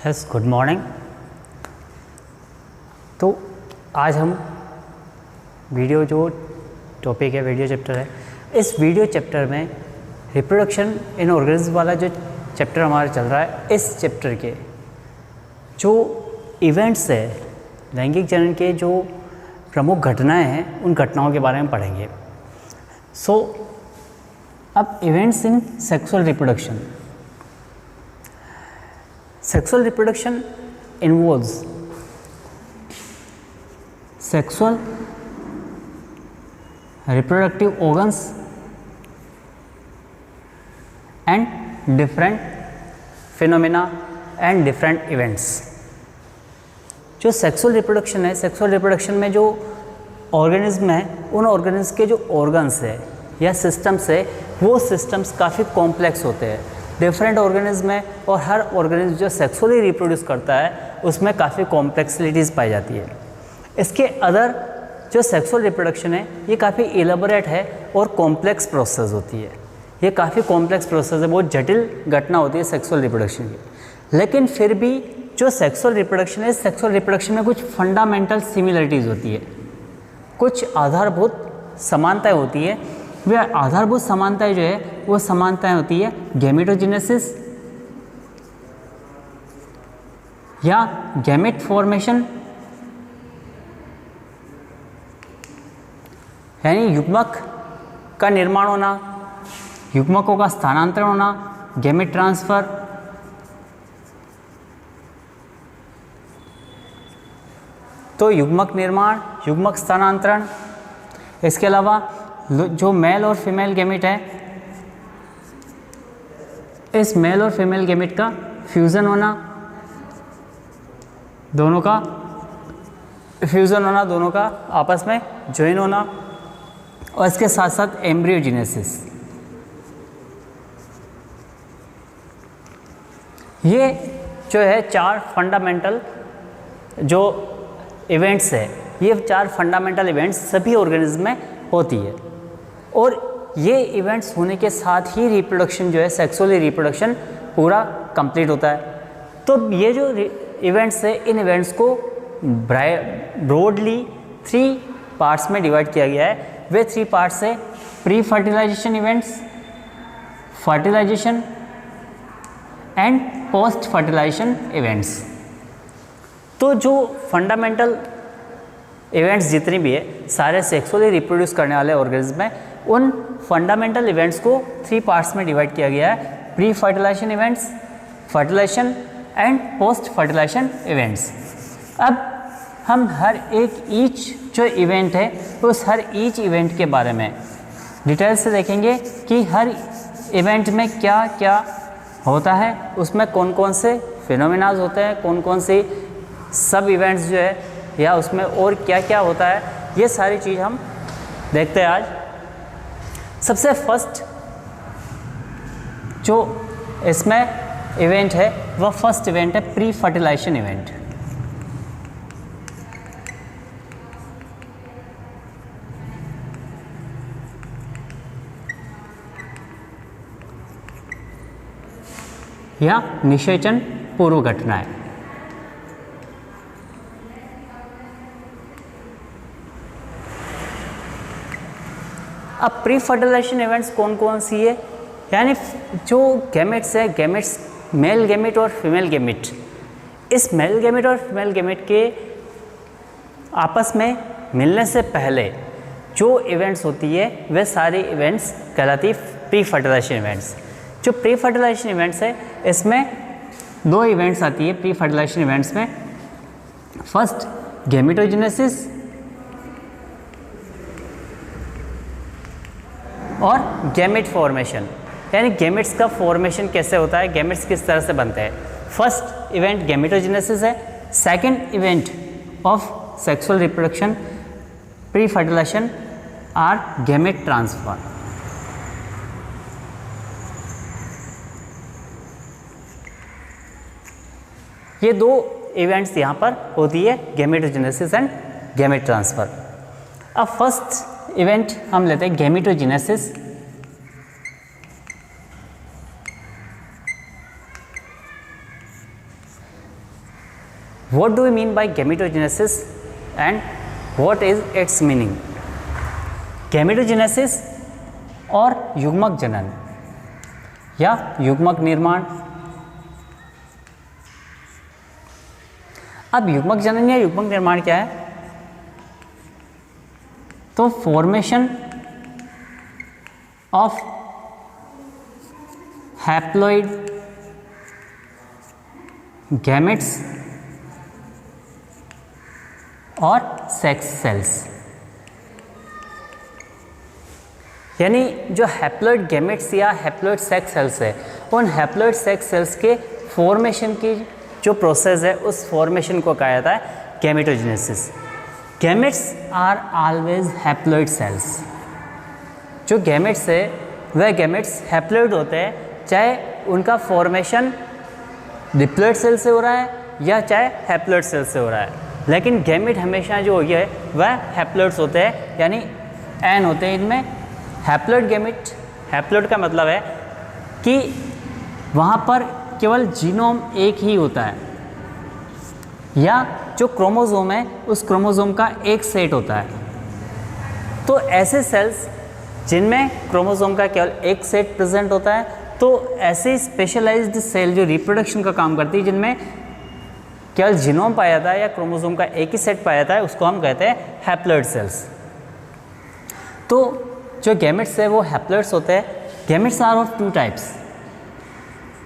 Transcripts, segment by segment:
Yes, good morning. तो आज हम वीडियो जो टॉपिक है, वीडियो चैप्टर है, इस वीडियो चैप्टर में रिप्रोडक्शन इन ऑर्गेनिज्म वाला जो चैप्टर हमारा चल रहा है, इस चैप्टर के जो इवेंट्स है, लैंगिक जनन के जो प्रमुख घटनाएं हैं, उन घटनाओं के बारे में पढ़ेंगे। अब events in sexual reproduction. Sexual reproduction involves sexual reproductive organs and different phenomena and different events। जो सेक्सुअल रिप्रोडक्शन है, सेक्सुअल रिप्रोडक्शन में जो ऑर्गेनिज्म है, उन ऑर्गेनिज्म के जो ऑर्गन्स है या सिस्टम्स है, वो सिस्टम्स काफ़ी कॉम्प्लेक्स होते हैं। डिफरेंट ऑर्गेनिज्म है और हर ऑर्गेनिज्म जो सेक्सुअली रिप्रोड्यूस करता है उसमें काफ़ी कॉम्प्लेक्सिटीज़ पाई जाती है। इसके अदर जो सेक्सुअल रिप्रोडक्शन है ये काफ़ी एलेबोरेट है और कॉम्प्लेक्स प्रोसेस होती है। ये काफ़ी कॉम्प्लेक्स प्रोसेस है, बहुत जटिल घटना होती है सेक्सुअल रिप्रोडक्शन की। लेकिन फिर भी जो सेक्सुअल रिप्रोडक्शन है, सेक्सुअल रिप्रोडक्शन में कुछ फंडामेंटल सिमिलरिटीज़ होती है, कुछ आधारभूत समानताएँ होती है। वे आधारभूत समानताएं जो है वो समानताएं होती है गैमेटोजेनेसिस या गैमेट फॉर्मेशन, यानी युग्मक का निर्माण होना, युग्मकों का स्थानांतरण होना, गैमेट ट्रांसफर, तो युग्मक निर्माण, युग्मक स्थानांतरण। इसके अलावा जो मेल और फीमेल गैमेट है, इस मेल और फीमेल गैमेट का फ्यूज़न होना, दोनों का फ्यूज़न होना, दोनों का आपस में ज्वाइन होना, और इसके साथ साथ एम्ब्रियोजेनेसिस। ये जो है चार फंडामेंटल जो इवेंट्स है, ये चार फंडामेंटल इवेंट्स सभी ऑर्गेनिज्म में होती है। और ये इवेंट्स होने के साथ ही रिप्रोडक्शन जो है, सेक्सुअली रिप्रोडक्शन पूरा कंप्लीट होता है। तो ये जो इवेंट्स है, इन इवेंट्स को ब्रॉडली 3 पार्ट्स में डिवाइड किया गया है। वे 3 पार्ट्स है pre fertilisation events, fertilisation and post fertilisation events. तो जो फंडामेंटल इवेंट्स जितनी भी है, सारे सेक्सुअली रिप्रोड्यूस करने वाले ऑर्गेनिज्म में, उन फंडामेंटल इवेंट्स को 3 पार्ट्स में डिवाइड किया गया है। Pre fertilisation events, fertilisation and post fertilisation events. अब हम हर एक ईच जो इवेंट है, उस हर ईच इवेंट के बारे में डिटेल से देखेंगे कि हर इवेंट में क्या क्या होता है, उसमें कौन कौन से फिनोमिनाज होते हैं, कौन कौन से सब इवेंट्स जो है, या उसमें और क्या क्या होता है, ये सारी चीज़ हम देखते हैं आज। सबसे फर्स्ट जो इसमें इवेंट है, वह फर्स्ट इवेंट है प्री फर्टिलाइजेशन इवेंट। या निषेचन पूर्व घटना है। अब प्री फर्टिलाइजेशन इवेंट्स कौन कौन सी है, यानी जो गैमेट्स है, गैमेट्स मेल गैमेट और फीमेल गैमेट, इस मेल गैमेट और फीमेल गैमेट के आपस में मिलने से पहले जो इवेंट्स होती है, वे सारी इवेंट्स कहलाती है प्री फर्टिलाइजेशन इवेंट्स। जो प्री फर्टिलाइजेशन इवेंट्स है, इसमें 2 इवेंट्स आती है प्री फर्टिलाइजेशन इवेंट्स में। फर्स्ट गैमेटोजेनेसिस और गैमेट फॉर्मेशन, यानी गैमेट्स का फॉर्मेशन कैसे होता है, गैमेट्स किस तरह से बनते हैं। फर्स्ट इवेंट गैमेटोजेनेसिस है। Second event of sexual reproduction pre fertilisation are gamete transfer. ये 2 इवेंट्स यहाँ पर होती है, गैमेटोजेनेसिस एंड गैमेट ट्रांसफर। अब फर्स्ट इवेंट हम लेते हैं gametogenesis. What do we mean by gametogenesis and what is its meaning? Gametogenesis और युग्मक जनन या युग्मक निर्माण। अब युग्मक जनन या युग्मक निर्माण क्या है? तो फॉर्मेशन ऑफ हैप्लॉइड गैमेट्स और सेक्स सेल्स, यानी जो हैप्लॉइड गैमेट्स या हैप्लॉइड सेक्स सेल्स है, उन हैप्लॉइड सेक्स सेल्स के फॉर्मेशन की जो प्रोसेस है, उस फॉर्मेशन को कहा जाता है gametogenesis. Gametes are always haploid cells. जो गैमेट्स है वह गैमेट्स हैप्लॉइड होते हैं, चाहे उनका फॉर्मेशन डिप्लॉइड सेल से हो रहा है या चाहे हैप्लॉइड सेल से हो रहा है, लेकिन गैमेट हमेशा जो है वह हैप्लॉइड्स होते हैं, यानी एन होते हैं इनमें। हैप्लॉइड गैमेट, हैप्लॉइड का मतलब है कि वहाँ पर केवल जीनोम एक ही होता है, या जो क्रोमोसोम है उस क्रोमोसोम का एक सेट होता है। तो ऐसे सेल्स जिनमें क्रोमोसोम का केवल एक सेट प्रेजेंट होता है, तो ऐसे स्पेशलाइज्ड सेल जो रिप्रोडक्शन का काम करती है, जिनमें केवल जीनोम पाया जाता है या क्रोमोसोम का एक ही सेट पाया जाता है, उसको हम कहते हैं हैप्लॉइड सेल्स। तो जो गैमेट्स है वो हैप्लॉइड्स होते हैं। Gametes are of two types,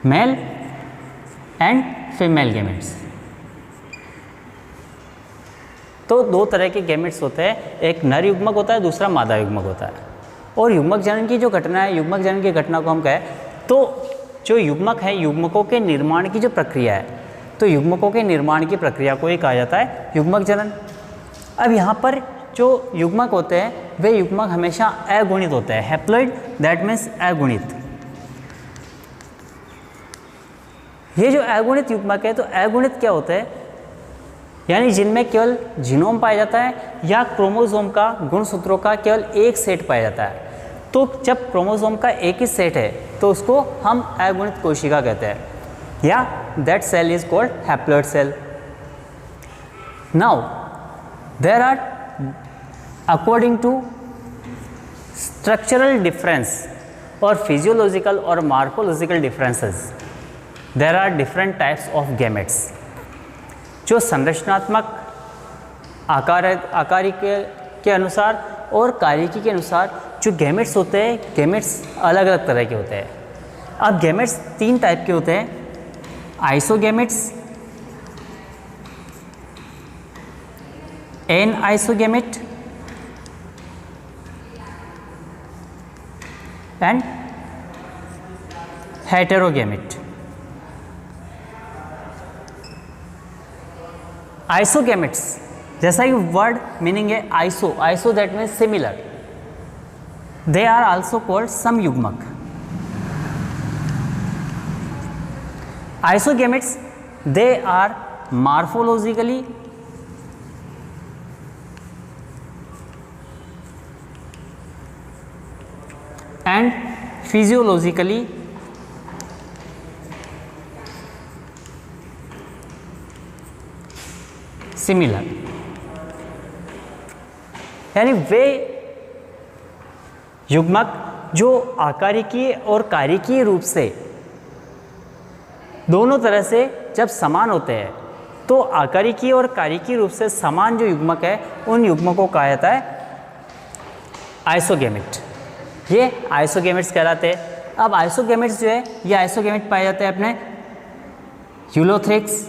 male and female gametes. तो दो तरह के गैमेट्स होते हैं, एक नर युग्मक होता है, दूसरा मादा युग्मक होता है। और युग्मक जनन की जो घटना है, युग्मक जनन की घटना को हम कहें तो जो युग्मक है, युग्मकों के निर्माण की जो प्रक्रिया है, तो युग्मकों के निर्माण की प्रक्रिया को ही कहा जाता है युग्मक जनन। अब यहाँ पर जो युग्मक होते हैं वे युग्मक हमेशा अगुणित होते हैं, हैप्लॉइड, दैट मीन्स अगुणित। ये जो अगुणित युग्मक है, तो अगुणित क्या होते हैं? यानी जिनमें केवल जीनोम पाया जाता है या क्रोमोसोम का गुणसूत्रों का केवल एक सेट पाया जाता है। तो जब क्रोमोसोम का एक ही सेट है तो उसको हम अगुणित कोशिका कहते हैं, या that cell is called haploid cell. Now there are according to structural difference और फिजियोलॉजिकल और morphological differences, there are different types of gametes. जो संरचनात्मक आकारिक के अनुसार और कार्यकी के अनुसार जो गैमेट्स होते हैं, गैमेट्स अलग अलग तरह के होते हैं। अब गैमेट्स तीन टाइप के होते हैं, आइसोगैमेट्स, एन आइसोगैमेट एंड हेटेरोगैमेट। आइसोगैमेट्स, जैसा कि वर्ड मीनिंग है iso, iso that means similar, they are also called सम युग्मक। Isogametes they are morphologically and physiologically similar, यानी वे युग्मक जो आकारिकीय और कार्यकीय रूप से दोनों तरह से जब समान होते हैं, तो आकारिकीय और कार्यकीय रूप से समान जो युग्मक है, उन युग्मकों को कहा जाता है आइसोगैमेट। ये आइसोगैमेट्स कहलाते हैं। अब आइसोगैमेट्स जो है, ये आइसोगैमेट पाए जाते हैं अपने यूलोथ्रिक्स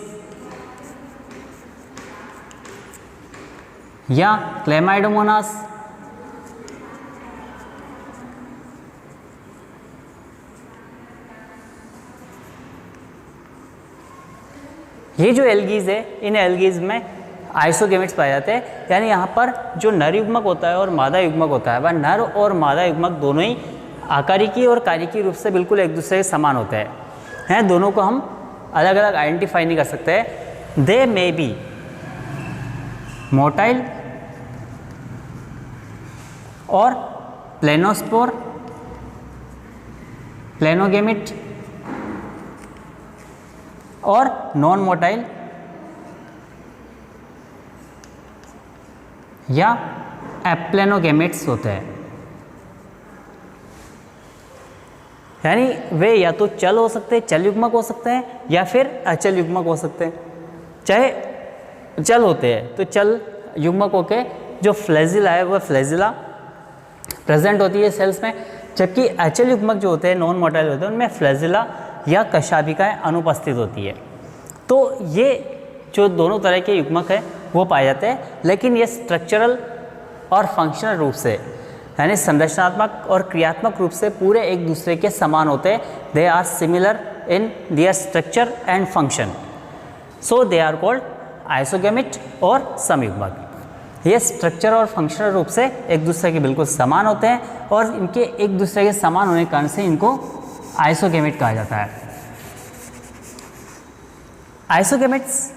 या क्लेमाइडोमोनास, ये जो एल्गीज है, इन एल्गीज में आइसोगैमेट्स पाए जाते हैं। यानी यहाँ पर जो नर युग्मक होता है और मादा युग्मक होता है, वह नर और मादा युग्मक दोनों ही आकारिकी और कार्यकी रूप से बिल्कुल एक दूसरे के समान होते हैं। दोनों को हम अलग अलग आइडेंटिफाई नहीं कर सकते हैं। दे मे बी मोटाइल और प्लेनोस्पोर, प्लेनोगैमेट और नॉन मोटाइल या एप्लेनोगेमेट्स होते हैं। यानी वे या तो चल हो सकते हैं, चल युग्मक हो सकते हैं, या फिर अचल युग्मक हो सकते हैं। चाहे चल होते हैं तो चल युग्मक होके जो फ्लैजिला है वह फ्लैजिला प्रेजेंट होती है सेल्स में, जबकि अचल युग्मक जो होते हैं नॉन मोटाइल होते हैं उनमें फ्लैजिला या कशाभिकाएं अनुपस्थित होती है। तो ये जो दोनों तरह के युग्मक हैं वो पाए जाते हैं, लेकिन ये स्ट्रक्चरल और फंक्शनल रूप से यानी संरचनात्मक और क्रियात्मक रूप से पूरे एक दूसरे के समान होते हैं। They are similar in their structure and function, so they are called isogamete और समयुग्मक। ये स्ट्रक्चर और फंक्शनल रूप से एक दूसरे के बिल्कुल समान होते हैं और इनके एक दूसरे के समान होने के कारण से इनको आइसोगेमिट कहा जाता है। आइसोगेमिट्स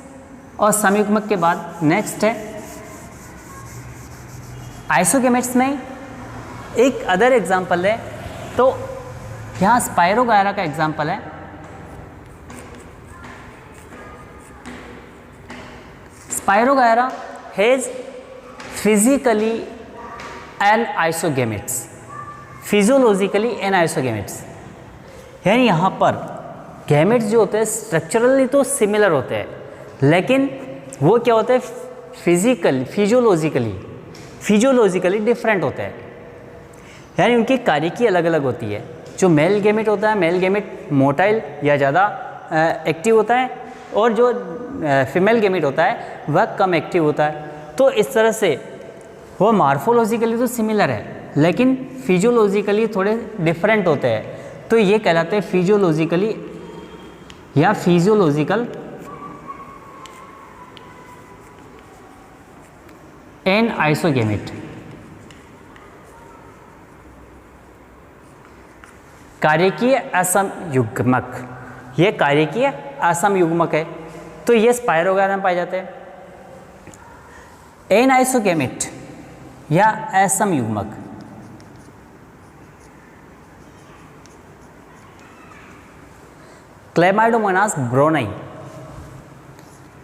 और समयुग्मक के बाद नेक्स्ट है आइसोगेमिट्स में एक अदर एग्जाम्पल है, तो यहाँ स्पाइरोगायरा का एग्जाम्पल है। Spirogyra has physically anisogametes, physiologically anisogametes. यानी यहाँ पर गैमेट्स जो होते हैं स्ट्रक्चरली तो सिमिलर होते हैं, लेकिन वो क्या होते हैं फिजियोलॉजिकली डिफरेंट होते हैं। यानी उनकी कार्यकी अलग अलग होती है। जो मेल गैमेट होता है, मेल गैमेट मोटाइल या ज़्यादा एक्टिव होता है, और जो फीमेल गैमेट होता है वह कम एक्टिव होता है। तो इस तरह से वो मार्फोलॉजिकली तो सिमिलर है, लेकिन फिजियोलॉजिकली थोड़े डिफरेंट होते हैं। तो ये कहलाते हैं फिजियोलॉजिकली या फिजियोलॉजिकल एन आइसोगेमिट। कार्यकीय असम युग्मक, ये कार्यकीय असम युग्मक है। तो ये स्पाइरोगायरा में पाए जाते हैं। एन आइसोगेमिट या असम युग्मक क्लेमाइडोमोनास ब्रोनाई,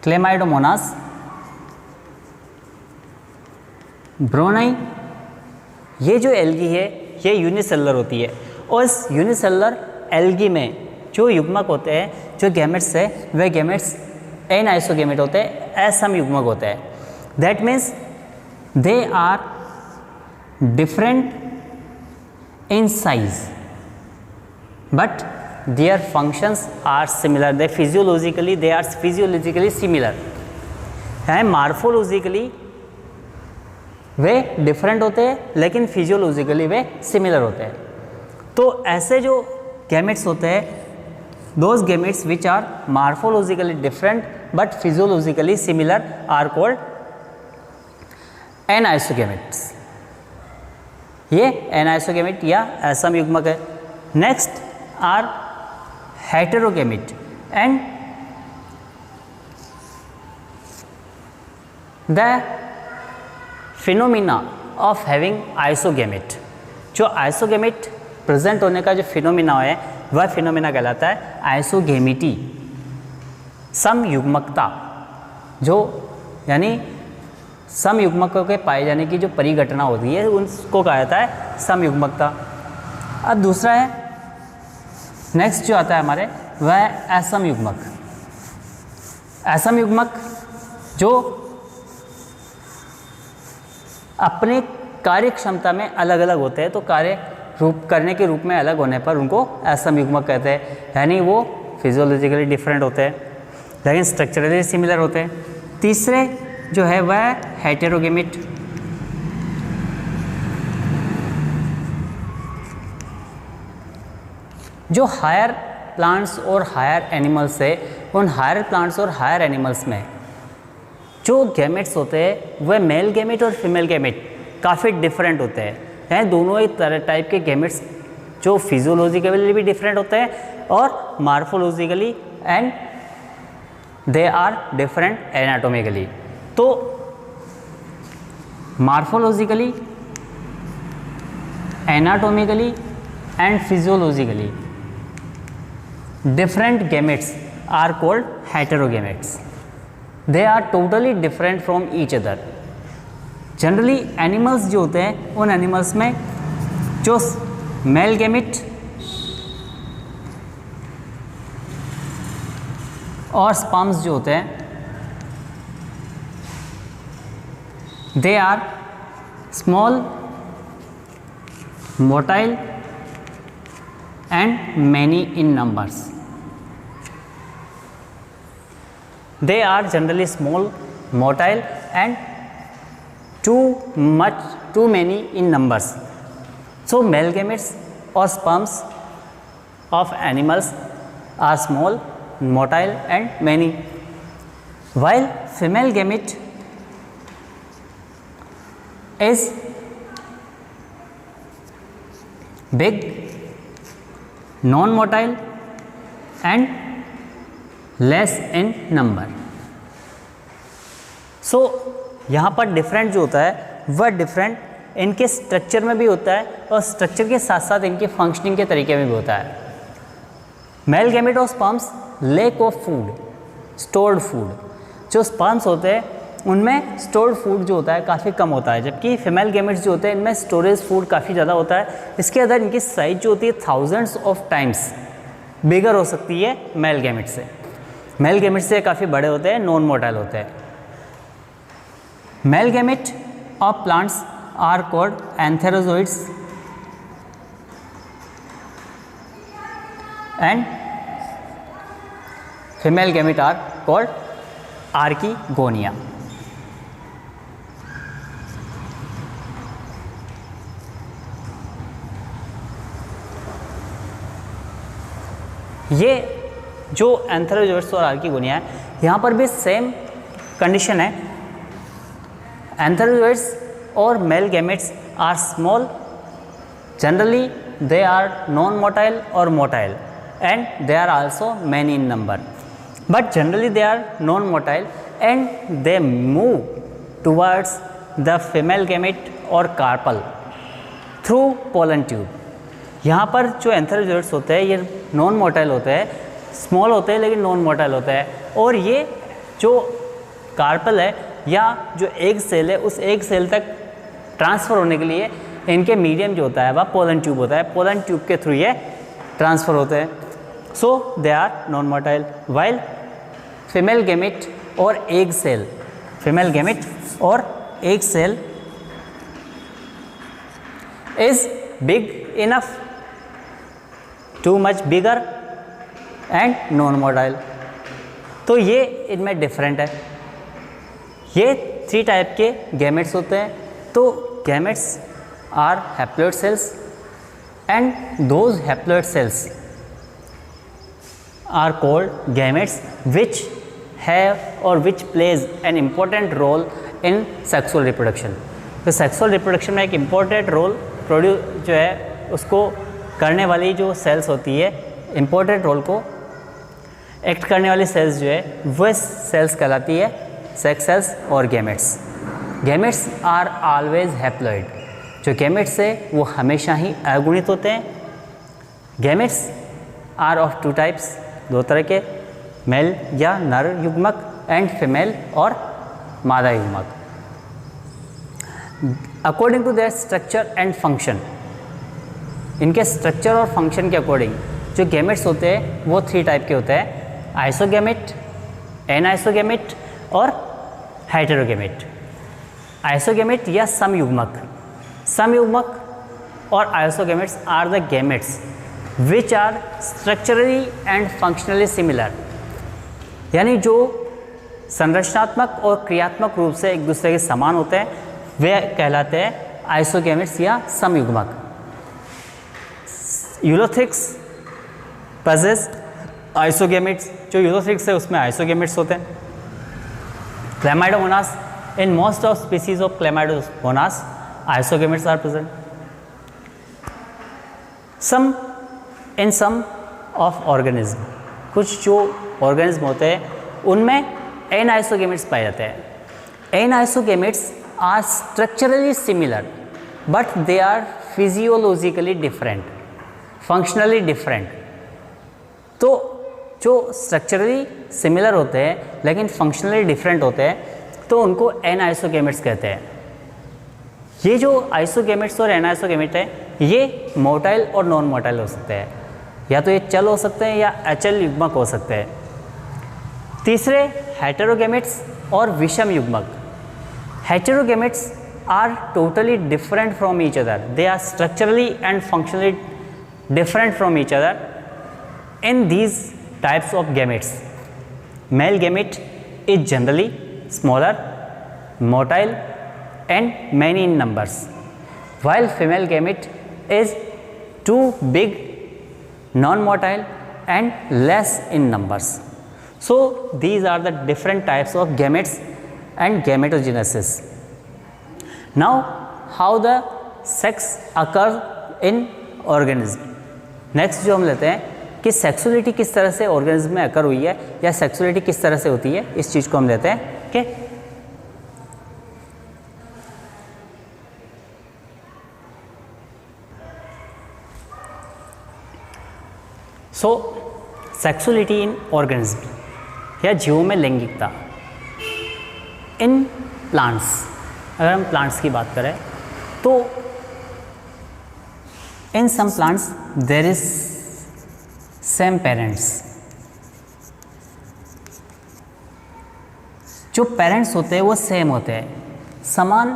क्लेमाइडोमोनास ब्रोनाई, ये जो एल्गी है ये यूनिसेलुलर होती है, और इस यूनिसेलुलर एल्गी में जो युग्मक होते हैं, जो गैमेट्स है, वे गैमेट्स एन आइसोगेमेट होते हैं, असम युग्मक होते हैं। That means they are different in size but their functions are similar. They are physiologically similar है। मार्फोलॉजिकली वे डिफरेंट होते हैं, लेकिन फिजियोलॉजिकली वे सिमिलर होते हैं। तो ऐसे जो गैमेट्स होते हैं, those gametes which are morphologically different but physiologically similar are called anisogametes. ये एन आइसोगेमेट या असम युग्मक है। Next are heterogamete and the phenomena of having isogamete. जो आइसोगेमेट प्रेजेंट होने का जो फिनोमिना है वह फिनोमिना कहलाता है आइसोगेमिटी, समयुग्मकता। जो यानी समयुग्मकों के पाए जाने की जो परिघटना होती है उसको कहा जाता है समयुग्मकता। अब दूसरा है, नेक्स्ट जो आता है हमारे वह है असम युग्मक। असम युग्मक जो अपने कार्य क्षमता में अलग अलग होते हैं, तो कार्य करने के रूप में अलग होने पर उनको असम युग्मक कहते हैं। यानी वो फिजियोलॉजिकली डिफरेंट होते हैं लेकिन स्ट्रक्चरली सिमिलर होते हैं। तीसरे जो है वह हेटेरोगेमिट। जो हायर प्लांट्स और हायर एनिमल्स है, उन हायर प्लांट्स और हायर एनिमल्स में जो गैमेट्स होते हैं वह मेल गैमेट और फीमेल गैमेट काफ़ी डिफरेंट होते हैं। यानी दोनों एक तरह टाइप के गैमेट्स जो फिजियोलॉजिकली भी डिफरेंट होते हैं और morphologically and they are different anatomically. तो morphologically, anatomically and physiologically different gametes are called heterogametes. They are totally different from each other. Generally animals जो होते हैं उन एनिमल्स में जो मेल गैमेट और स्पर्म्स जो होते हैं they are small, motile and many in numbers. They are generally small, motile and too many in numbers. So male gametes or sperms of animals are small, motile and many, while female gamete is big, non motile and less in number. So यहाँ पर different जो होता है वह different इनके structure में भी होता है और स्ट्रक्चर के साथ साथ इनके फंक्शनिंग के तरीके में भी होता है. मेल गैमेट और sperms lack of food, stored food. जो स्पर्म्स होते हैं उनमें स्टोर्ड फूड जो होता है काफ़ी कम होता है, जबकि फीमेल गैमेट्स जो होते हैं इनमें स्टोरेज फूड काफ़ी ज़्यादा होता है. इसके अंदर इनकी साइज जो होती है थाउजेंड्स ऑफ टाइम्स बिगर हो सकती है मेल गैमेट से. मेल गैमेट से काफ़ी बड़े होते हैं, नॉन मोटाइल होते हैं. Male gamete of plants are called antherozoids and female gamete are called archegonia. ये जो एंथेरोजोइड्स और आर्किगोनिया है यहाँ पर भी सेम कंडीशन है. एंथेरोजोइड्स और male gametes are small, generally they are non motile और motile and they are also many in number, but generally they are non motile and they move towards the female gamete और carpel through pollen tube. यहाँ पर जो एंथेरोजोइड्स होते हैं ये non motile होते हैं, स्मॉल होते हैं लेकिन नॉन मोटाइल होते हैं, और ये जो कार्पल है या जो एग सेल है उस एग सेल तक ट्रांसफ़र होने के लिए इनके मीडियम जो होता है वह पोलन ट्यूब होता है. पोलन ट्यूब के थ्रू ये ट्रांसफ़र होते हैं. So they are non motile, while female gamete और एग सेल, फीमेल गैमेट और egg cell is big enough, too much bigger and non motile. तो ये इनमें डिफरेंट है. ये 3 टाइप के गैमेट्स होते हैं. तो gametes are haploid cells and those haploid cells are called gametes which have और which plays an important role in sexual reproduction. तो सेक्सुअल रिप्रोडक्शन में एक इम्पोर्टेंट रोल प्रोड्यूस जो है उसको करने वाली जो सेल्स होती है, इम्पोर्टेंट रोल को एक्ट करने वाली सेल्स जो है वह सेल्स कहलाती है सेक्स सेल्स और gametes. Gametes are always haploid. जो गैमेट्स है वो हमेशा ही अगुणित होते हैं. गैमेट्स आर ऑफ 2 टाइप्स, 2 तरह के, मेल या नर युग्मक एंड फीमेल और मादा युग्मक. According to their structure and function, इनके स्ट्रक्चर और फंक्शन के अकॉर्डिंग जो गैमेट्स होते हैं वो 3 टाइप के होते हैं: आइसोगैमेट, एनाइसोगैमेट और हेटेरोगैमेट. आइसोगैमेट या समयुग्मक, समयुग्मक और isogametes are the gametes which are structurally and functionally similar. यानी जो संरचनात्मक और क्रियात्मक रूप से एक दूसरे के समान होते हैं वे कहलाते हैं आइसोगैमेट्स या समयुग्मक. यूलोथ्रिक्स पजेस आइसोगैमेट्स, जो यूलोथ्रिक्स है उसमें आइसोगैमेट्स होते हैं. Chlamydomonas, in most of species of Chlamydomonas isogametes are present. Some of organism, कुछ जो ऑर्गेनिज्म होते हैं उनमें एनाइसोगैमेट्स पाए जाते हैं. Anisogametes are structurally similar but they are physiologically different, functionally different. तो जो स्ट्रक्चरली सिमिलर होते हैं लेकिन फंक्शनली डिफरेंट होते हैं तो उनको एनाइसोगैमेट्स कहते हैं. ये जो आइसोगेमेट्स और एनाइसोगेमेट है ये मोटाइल और नॉन मोटाइल हो सकते हैं, या तो ये चल हो सकते हैं या अचल युग्मक हो सकते हैं। तीसरे हेटेरोगेमेट्स और विषम युग्मक। हेटेरोगेमेट्स are totally different from each other. They are structurally and functionally different from each other in these types of gametes. Male gamete is generally smaller, motile and many in numbers, while female gamete is too big, non-motile and less in numbers. So these are the different types of gametes and gametogenesis. Now how the sex occurs in organism. Next जो हम लेते हैं कि sexuality किस तरह से organism में अकर हुई है या सेक्सुअलिटी किस तरह से होती है, इस चीज़ को हम लेते हैं कि सो सेक्सुअलिटी इन ऑर्गेनिज्म या जीवों में लैंगिकता। इन प्लांट्स, अगर हम प्लांट्स की बात करें तो in some plants there is same parents. जो पेरेंट्स होते हैं वो सेम होते हैं, समान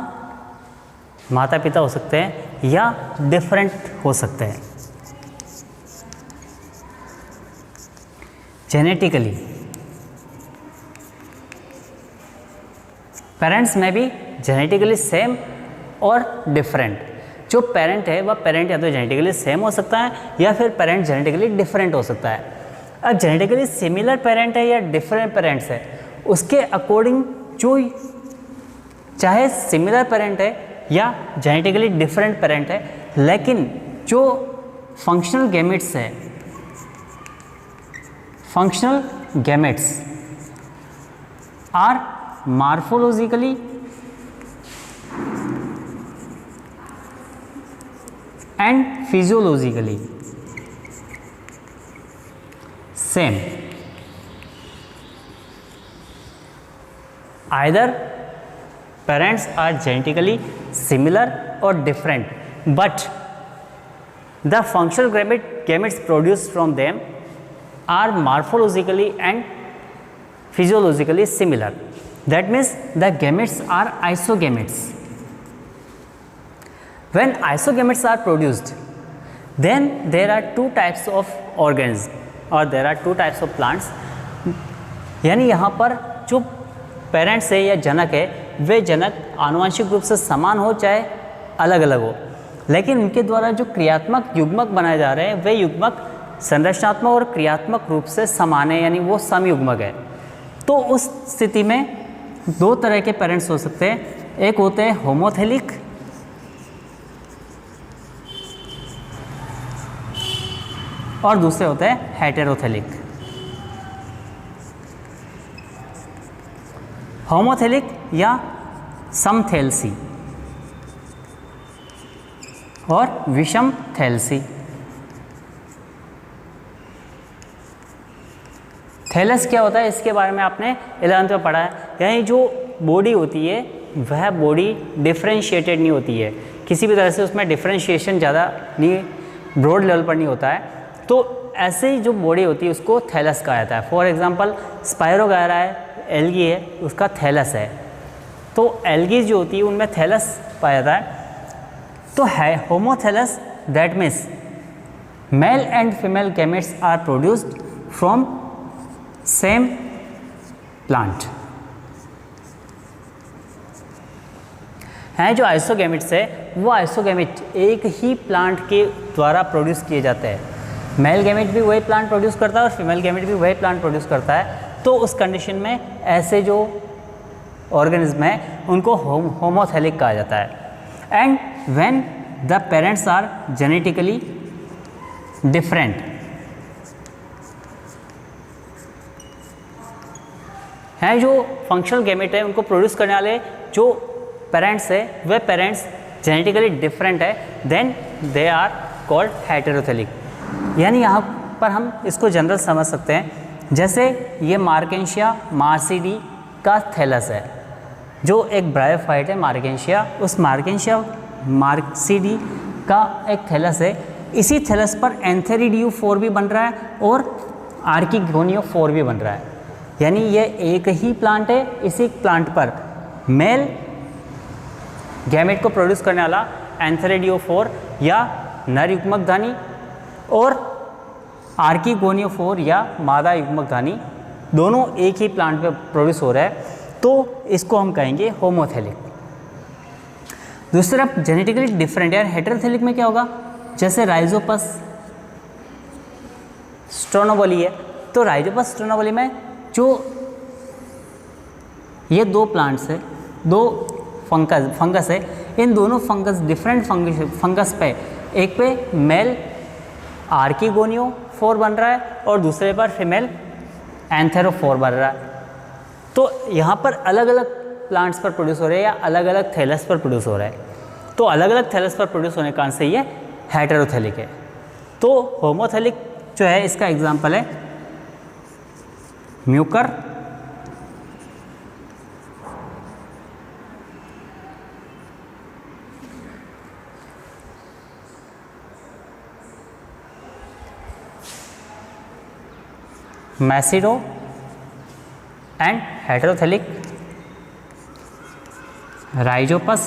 माता पिता हो सकते हैं या डिफरेंट हो सकते हैं। जेनेटिकली पेरेंट्स में भी जेनेटिकली सेम और डिफरेंट। जो पेरेंट है वह पेरेंट या तो जेनेटिकली सेम हो सकता है या फिर पेरेंट जेनेटिकली डिफरेंट हो सकता है। अब जेनेटिकली सिमिलर पेरेंट है या डिफरेंट पेरेंट्स है, उसके अकॉर्डिंग जो चाहे सिमिलर पेरेंट है या जेनेटिकली डिफरेंट पेरेंट है, लेकिन जो फंक्शनल गैमेट्स है, functional gametes are morphologically and physiologically same. Either parents are genetically similar or different, but the functional gametes produced from them are morphologically and physiologically similar. That means the gametes are isogametes. When isogametes are produced, then there are two types of organisms or there are two types of plants. यानी यहाँ पर जो parents है या जनक है वे जनक आनुवंशिक रूप से समान हो चाहे अलग अलग हो, लेकिन उनके द्वारा जो क्रियात्मक युग्मक बनाए जा रहे हैं वे युग्मक संरचनात्मक और क्रियात्मक रूप से समान है, यानी वो समयुग्मक है। तो उस स्थिति में दो तरह के पेरेंट्स हो सकते हैं, एक होते हैं होमोथेलिक और दूसरे होते हैं हेटेरोथेलिक। होमोथेलिक या समथेल्सी और विषम थेल्सी। थैलस क्या होता है इसके बारे में आपने 11th में पढ़ा है, यानी जो बॉडी होती है वह बॉडी डिफ्रेंशिएटेड नहीं होती है, किसी भी तरह से उसमें डिफ्रेंशिएशन ज़्यादा नहीं, ब्रॉड लेवल पर नहीं होता है। तो ऐसे ही जो बॉडी होती है उसको थैलस कहा जाता है। फॉर एग्जांपल स्पायरोगायरा है, एल्गी है, उसका थैलस है। तो एल्गी जो होती है उनमें थैलस पाया जाता है। तो है homothallic, that means male and female gametes are produced from same plant. हैं जो आइसोगैमेट्स है वो आइसोगैमेट एक ही प्लांट के द्वारा प्रोड्यूस किए जाते हैं। मेल गैमेट भी वही प्लांट प्रोड्यूस करता है और फीमेल गैमेट भी वही प्लांट प्रोड्यूस करता है। तो उस कंडीशन में ऐसे जो ऑर्गेनिज्म है उनको होमोथेलिक कहा जाता है। And when the parents are genetically different, हैं जो फंक्शनल गैमेट है उनको प्रोड्यूस करने वाले जो पेरेंट्स है वे पेरेंट्स जेनेटिकली डिफरेंट है, देन दे आर कॉल्ड हेटेरोथेलिक। यानी यहाँ पर हम इसको जनरल समझ सकते हैं, जैसे ये मार्केंशिया मार्सिडी का थैलस है, जो एक ब्रायोफाइट है मार्केंशिया, उस मार्केंशिया मार्क्सीडी का एक थैलस है। इसी थैलस पर एंथेरिडियो4 भी बन रहा है और आर्किगोनियो4 भी बन रहा है। यानी ये एक ही प्लांट है। इसी प्लांट पर मेल गैमेट को प्रोड्यूस करने वाला एंथेरिडियो4 या नर युग्मकधानी और आर्किगोनियो4 या मादा युग्मकधानी दोनों एक ही प्लांट पे प्रोड्यूस हो रहा है, तो इसको हम कहेंगे होमोथैलिक। दूसरी तरफ जेनेटिकली डिफरेंट यार हेटेरोथैलिक में क्या होगा, जैसे राइजोपस स्ट्रोनोबोली है, तो राइजोपस स्ट्रोनोबोली में जो ये दो प्लांट्स है, दो फंगस है, इन दोनों फंगस डिफरेंट फंगस पे एक पे मेल आर्किगोनियो4 बन रहा है और दूसरे पर फीमेल एंथेरो4 बन रहा है। तो यहाँ पर अलग अलग प्लांट्स पर प्रोड्यूस हो रहे हैं या अलग अलग थैलस पर प्रोड्यूस हो रहा है। तो अलग अलग थैलस पर प्रोड्यूस होने के कारण से ये हेटेरोथैलिक है। तो होमोथैलिक जो है इसका एग्जांपल है म्यूकर, मैसिडो एंड हेटेरोथैलिक राइजोपस,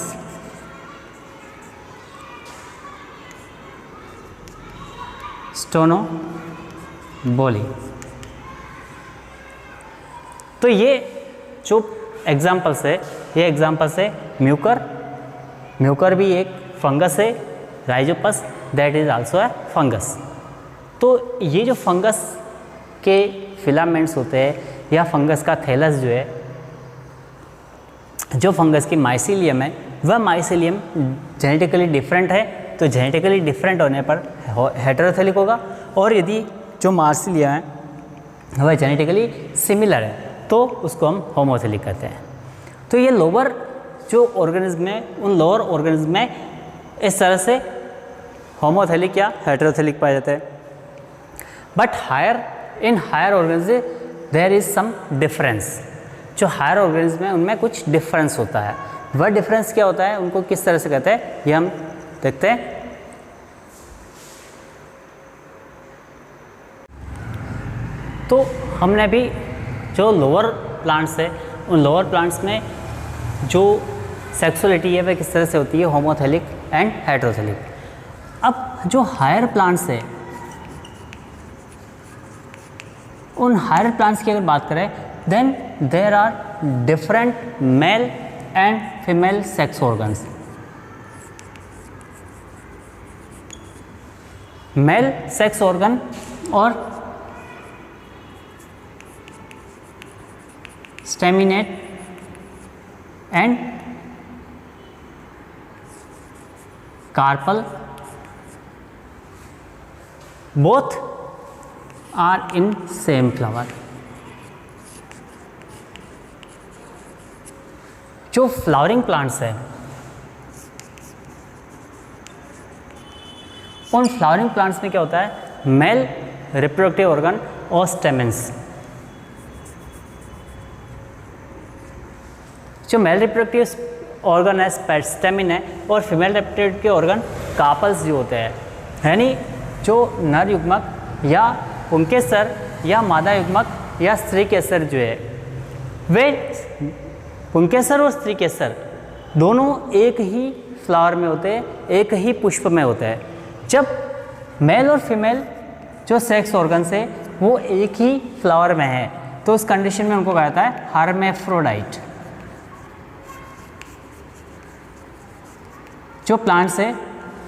स्टोनोबोली। तो ये जो एग्जाम्पल्स है, ये एग्जाम्पल्स है म्यूकर, म्यूकर भी एक फंगस है, Rhizopus that is also a fungus. तो ये जो फंगस के फिलामेंट्स होते हैं या फंगस का थैलस जो है, जो फंगस की माइसीलियम है, वह माइसीलियम जेनेटिकली डिफरेंट है। तो जेनेटिकली डिफरेंट होने पर हेटेरोथैलिक होगा, और यदि जो माइसीलियम है वह जेनेटिकली सिमिलर है तो उसको हम होमोथैलिक कहते हैं। तो ये लोअर जो ऑर्गेनिज्म है, उन लोअर ऑर्गेनिज्म में इस तरह से होमोथैलिक या हेटेरोथैलिक पाए जाते हैं। But in higher organism there is some difference. जो हायर ऑर्गेनिज्म है उनमें कुछ डिफरेंस होता है। वह डिफरेंस क्या होता है, उनको किस तरह से कहते हैं, ये हम देखते हैं। तो हमने भी जो लोअर प्लांट्स है, उन लोअर प्लांट्स में जो सेक्सुअलिटी है वह किस तरह से होती है, होमोथैलिक एंड हेटेरोथैलिक। अब जो हायर प्लांट्स है, उन हायर प्लांट्स की अगर बात करें, then there are different male and female sex organs. Male sex organ और staminate and carpel both are in same flower. जो फ्लावरिंग प्लांट्स है, उन फ्लावरिंग प्लांट्स में क्या होता है, मेल रिप्रोडक्टिव ऑर्गन और स्टेमेंस। जो मेल रिप्रोडक्टिव ऑर्गन है स्टेमिन है, और फीमेल रिप्रोडक्टिव ऑर्गन कार्पल्स जो होते हैं, यानी जो नर युग्मक या पुंकेसर या मादा युग्मक या स्त्री केसर जो है, वे पुंकेसर और स्त्री केसर दोनों एक ही फ्लावर में होते हैं, एक ही पुष्प में होते हैं। जब मेल और फीमेल जो सेक्स ऑर्गन्स है वो एक ही फ्लावर में है, तो उस कंडीशन में उनको कहा जाता है हर्मेफ्रोडाइट। जो प्लांट्स है,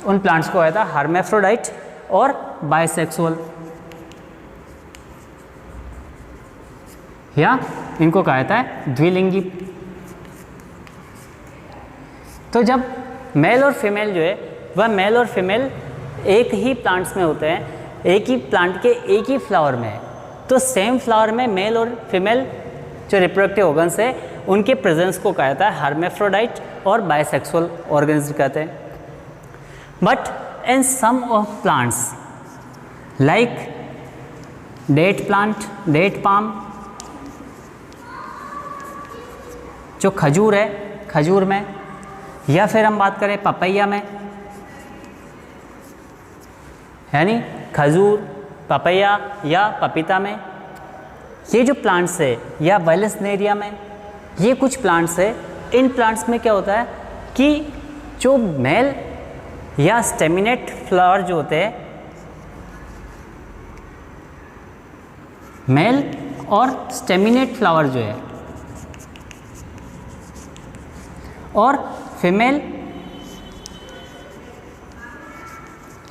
उन प्लांट्स को कहा जाता है हर्मेफ्रोडाइट और बाइसेक्सुअल, या इनको कहा जाता है द्विलिंगी। तो जब मेल और फीमेल जो है, वह मेल और फीमेल एक ही प्लांट्स में होते हैं, एक ही प्लांट के एक ही फ्लावर में है, तो सेम फ्लावर में मेल और फीमेल जो रिप्रोडक्टिव ऑर्गन्स है, उनके प्रेजेंस को कहा जाता है हर्मेफ्रोडाइट और बाइसेक्सुअल ऑर्गेनिज्म कहते हैं। But in some of plants like date plant, date palm जो खजूर है, खजूर में, या फिर हम बात करें पपैया में, यानी खजूर, पपैया या पपीता में, ये जो प्लांट्स है, या वेलेसनेरिया में, ये कुछ प्लांट्स है। इन प्लांट्स में क्या होता है कि जो मेल या स्टेमिनेट फ्लावर जो होते हैं, मेल और स्टेमिनेट फ्लावर जो है, और फीमेल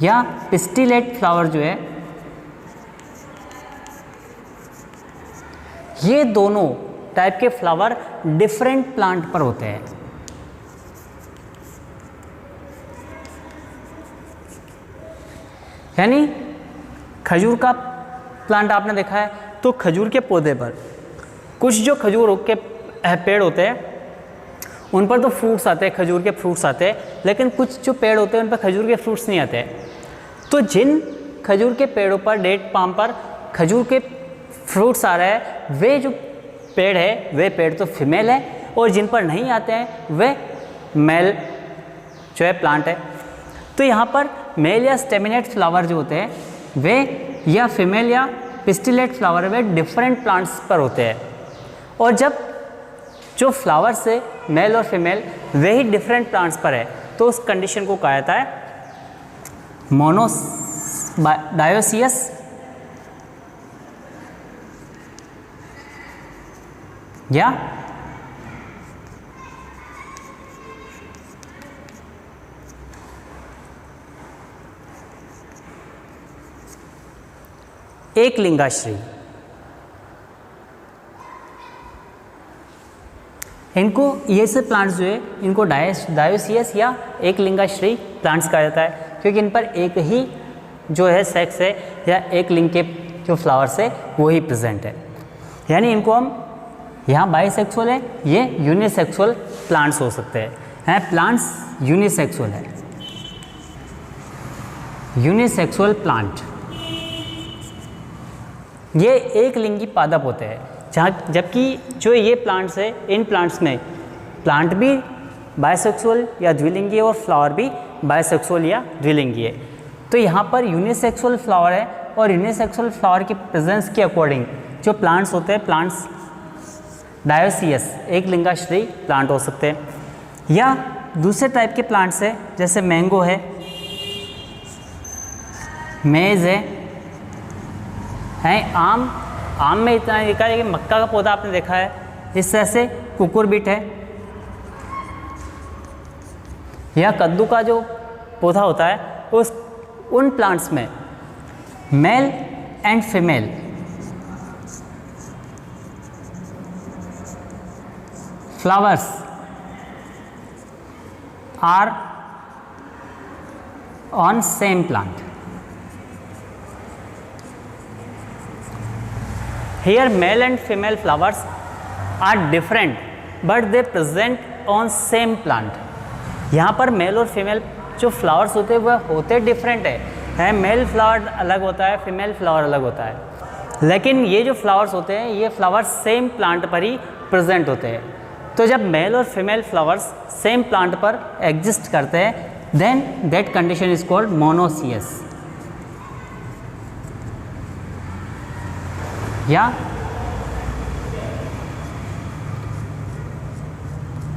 या पिस्टिलेट फ्लावर जो है, ये दोनों टाइप के फ्लावर डिफरेंट प्लांट पर होते हैं। यानी खजूर का प्लांट आपने देखा है, तो खजूर के पौधे पर कुछ जो खजूर के पेड़ होते हैं उन पर तो फ्रूट्स आते हैं, खजूर के फ्रूट्स आते हैं, लेकिन कुछ जो पेड़ होते हैं उन पर खजूर के फ्रूट्स नहीं आते। तो जिन खजूर के पेड़ों पर, डेट पाम पर खजूर के फ्रूट्स आ रहे हैं, वे जो पेड़ है वे पेड़ तो फीमेल है, और जिन पर नहीं आते हैं वे मेल जो है प्लांट है। तो यहाँ पर मेल या स्टेमिनेट फ्लावर जो होते हैं वे, या फीमेल या पिस्टिलेट फ्लावर, वे डिफरेंट प्लांट्स पर होते हैं। और जब जो फ्लावर्स है मेल और फीमेल वे ही डिफरेंट प्लांट्स पर है, तो उस कंडीशन को कहा जाता है मोनोडायोसियस या एक लिंगाश्री। इनको ये से प्लांट्स जो है इनको डायोसियस या एक लिंगाश्री प्लांट्स कहा जाता है, क्योंकि इन पर एक ही जो है सेक्स है या एक लिंग के जो फ्लावर्स है वो ही प्रेजेंट है। यानी इनको हम यहाँ बाइसेक्सुअल है, ये यूनिसेक्सुअल प्लांट्स हो सकते हैं। प्लांट्स यूनिसेक्सुअल है, यूनिसेक्सुअल प्लांट, ये एक लिंगी पादप होते हैं। जहाँ जबकि जो ये प्लांट्स है, इन प्लांट्स में प्लांट भी बाइसेक्सुअल या द्विलिंगी है और फ्लावर भी बाइसेक्सुअल या द्विलिंगी है। तो यहाँ पर यूनिसेक्सुअल फ्लावर है, और यूनिसेक्सुअल फ्लावर की प्रेजेंस के अकॉर्डिंग जो प्लांट्स होते हैं, प्लांट्स डायोसियस एक लिंगाश्री प्लांट हो सकते हैं। या दूसरे टाइप के प्लांट्स है, जैसे मैंगो है, मेज है आम में इतना देखा है कि मक्का का पौधा आपने देखा है, इस तरह से कुकुरबिट है, या कद्दू का जो पौधा होता है उन प्लांट्स में male and female flowers are on same plant. Here male and female flowers are different but they present on same plant। यहाँ पर मेल और फीमेल जो फ्लावर्स होते हैं वह होते डिफरेंट है। मेल फ्लावर अलग होता है, फीमेल फ्लावर अलग होता है, लेकिन ये जो फ्लावर्स होते हैं ये फ्लावर्स सेम प्लांट पर ही प्रेजेंट होते हैं। तो जब मेल और फीमेल फ्लावर्स सेम प्लांट पर एग्जिस्ट करते हैं then that condition is called monoecious या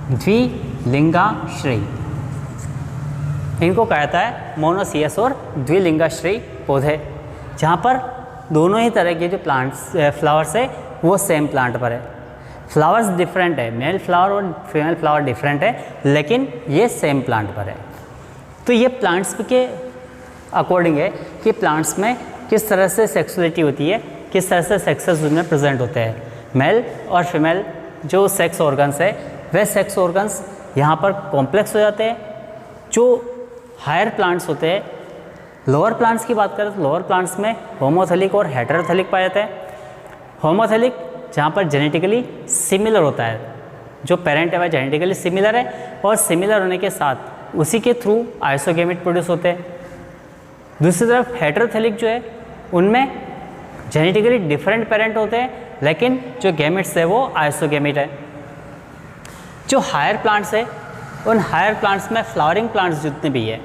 द्विलिंगाश्री। इनको कहा जाता है मोनोसियस और द्विलिंगाश्री पौधे, जहाँ पर दोनों ही तरह के जो प्लांट्स फ्लावर्स है वो सेम प्लांट पर है। फ्लावर्स डिफरेंट है, मेल फ्लावर और फीमेल फ्लावर डिफरेंट है, लेकिन ये सेम प्लांट पर है। तो ये प्लांट्स के अकॉर्डिंग है कि प्लांट्स में किस तरह से सेक्सुअलिटी होती है, किस तरह से सेक्सेस उनमें प्रेजेंट होते हैं। मेल और फीमेल जो सेक्स ऑर्गन्स है वह सेक्स ऑर्गन्स यहाँ पर कॉम्प्लेक्स हो जाते हैं। जो हायर प्लांट्स होते हैं, लोअर प्लांट्स की बात करें तो लोअर प्लांट्स में होमोथेलिक और हेटेरोथेलिक पाया जाता है। होमोथेलिक जहाँ पर जेनेटिकली सिमिलर होता है, जो पेरेंट है वह जेनेटिकली सिमिलर है और सिमिलर होने के साथ उसी के थ्रू आइसोगेमेट प्रोड्यूस होते हैं। दूसरी तरफ हेटेरोथेलिक जो है उनमें जेनेटिकली डिफरेंट पेरेंट होते हैं, लेकिन जो गैमेट्स है वो आइसोगेमेट है। जो हायर प्लांट्स है उन हायर प्लांट्स में फ्लावरिंग प्लांट्स जितने भी है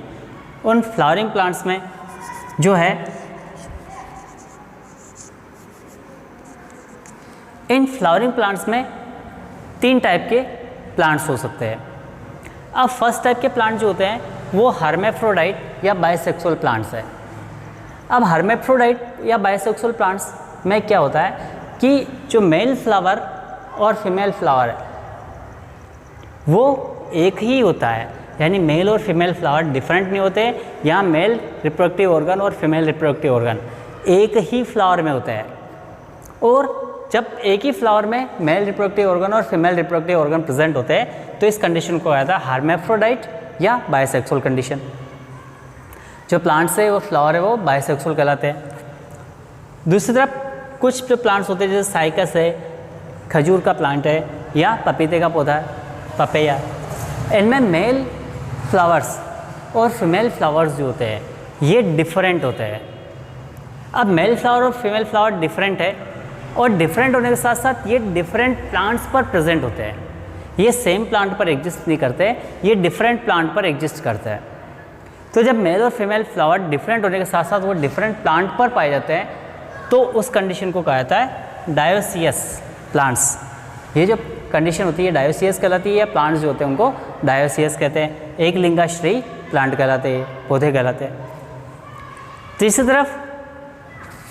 उन फ्लावरिंग प्लांट्स में जो है इन फ्लावरिंग प्लांट्स में 3 टाइप के प्लांट्स हो सकते हैं। अब फर्स्ट टाइप के प्लांट जो होते हैं वो हर्मेफ्रोडाइट या बाइसेक्सुअल प्लांट्स है। अब हर्मेफ्रोडाइट या बाइसेक्सुअल प्लांट्स में क्या होता है कि जो मेल फ्लावर और फीमेल फ्लावर है वो एक ही होता है, यानी मेल और फीमेल फ्लावर डिफरेंट नहीं होते। यहाँ मेल रिप्रोडक्टिव ऑर्गन और फीमेल रिप्रोडक्टिव ऑर्गन एक ही फ्लावर में होता है, और जब एक ही फ्लावर में मेल रिप्रोडक्टिव ऑर्गन और फीमेल रिप्रोडक्टिव ऑर्गन प्रेजेंट होते हैं तो इस कंडीशन को कहा जाता है हर्मेफ्रोडाइट या बाइसेक्सुअल कंडीशन। जो प्लांट्स है वो फ्लावर है वो बाइसेक्सुअल कहलाते हैं। दूसरी तरफ कुछ जो प्लांट्स होते हैं जैसे साइकस है, खजूर का प्लांट है या पपीते का पौधा है पपैया, इनमें मेल फ्लावर्स और फीमेल फ्लावर्स जो होते हैं ये डिफरेंट होते हैं। अब मेल फ्लावर और फीमेल फ्लावर डिफरेंट है और डिफरेंट होने के साथ साथ ये डिफरेंट प्लांट्स पर प्रेजेंट होते हैं। ये सेम प्लांट पर एग्जिस्ट नहीं करते, ये डिफरेंट प्लांट पर एग्जिस्ट करते हैं। तो जब मेल और फीमेल फ्लावर डिफरेंट होने के साथ साथ वो डिफरेंट प्लांट पर पाए जाते हैं तो उस कंडीशन को कहा जाता है डायोसियस प्लांट्स। ये जो कंडीशन होती है डायोसियस कहलाती है, या प्लांट्स जो होते हैं उनको डायोसियस कहते हैं। एक लिंगाश्रयी प्लांट कहलाते हैं, पौधे कहलाते हैं। तीसरी तरफ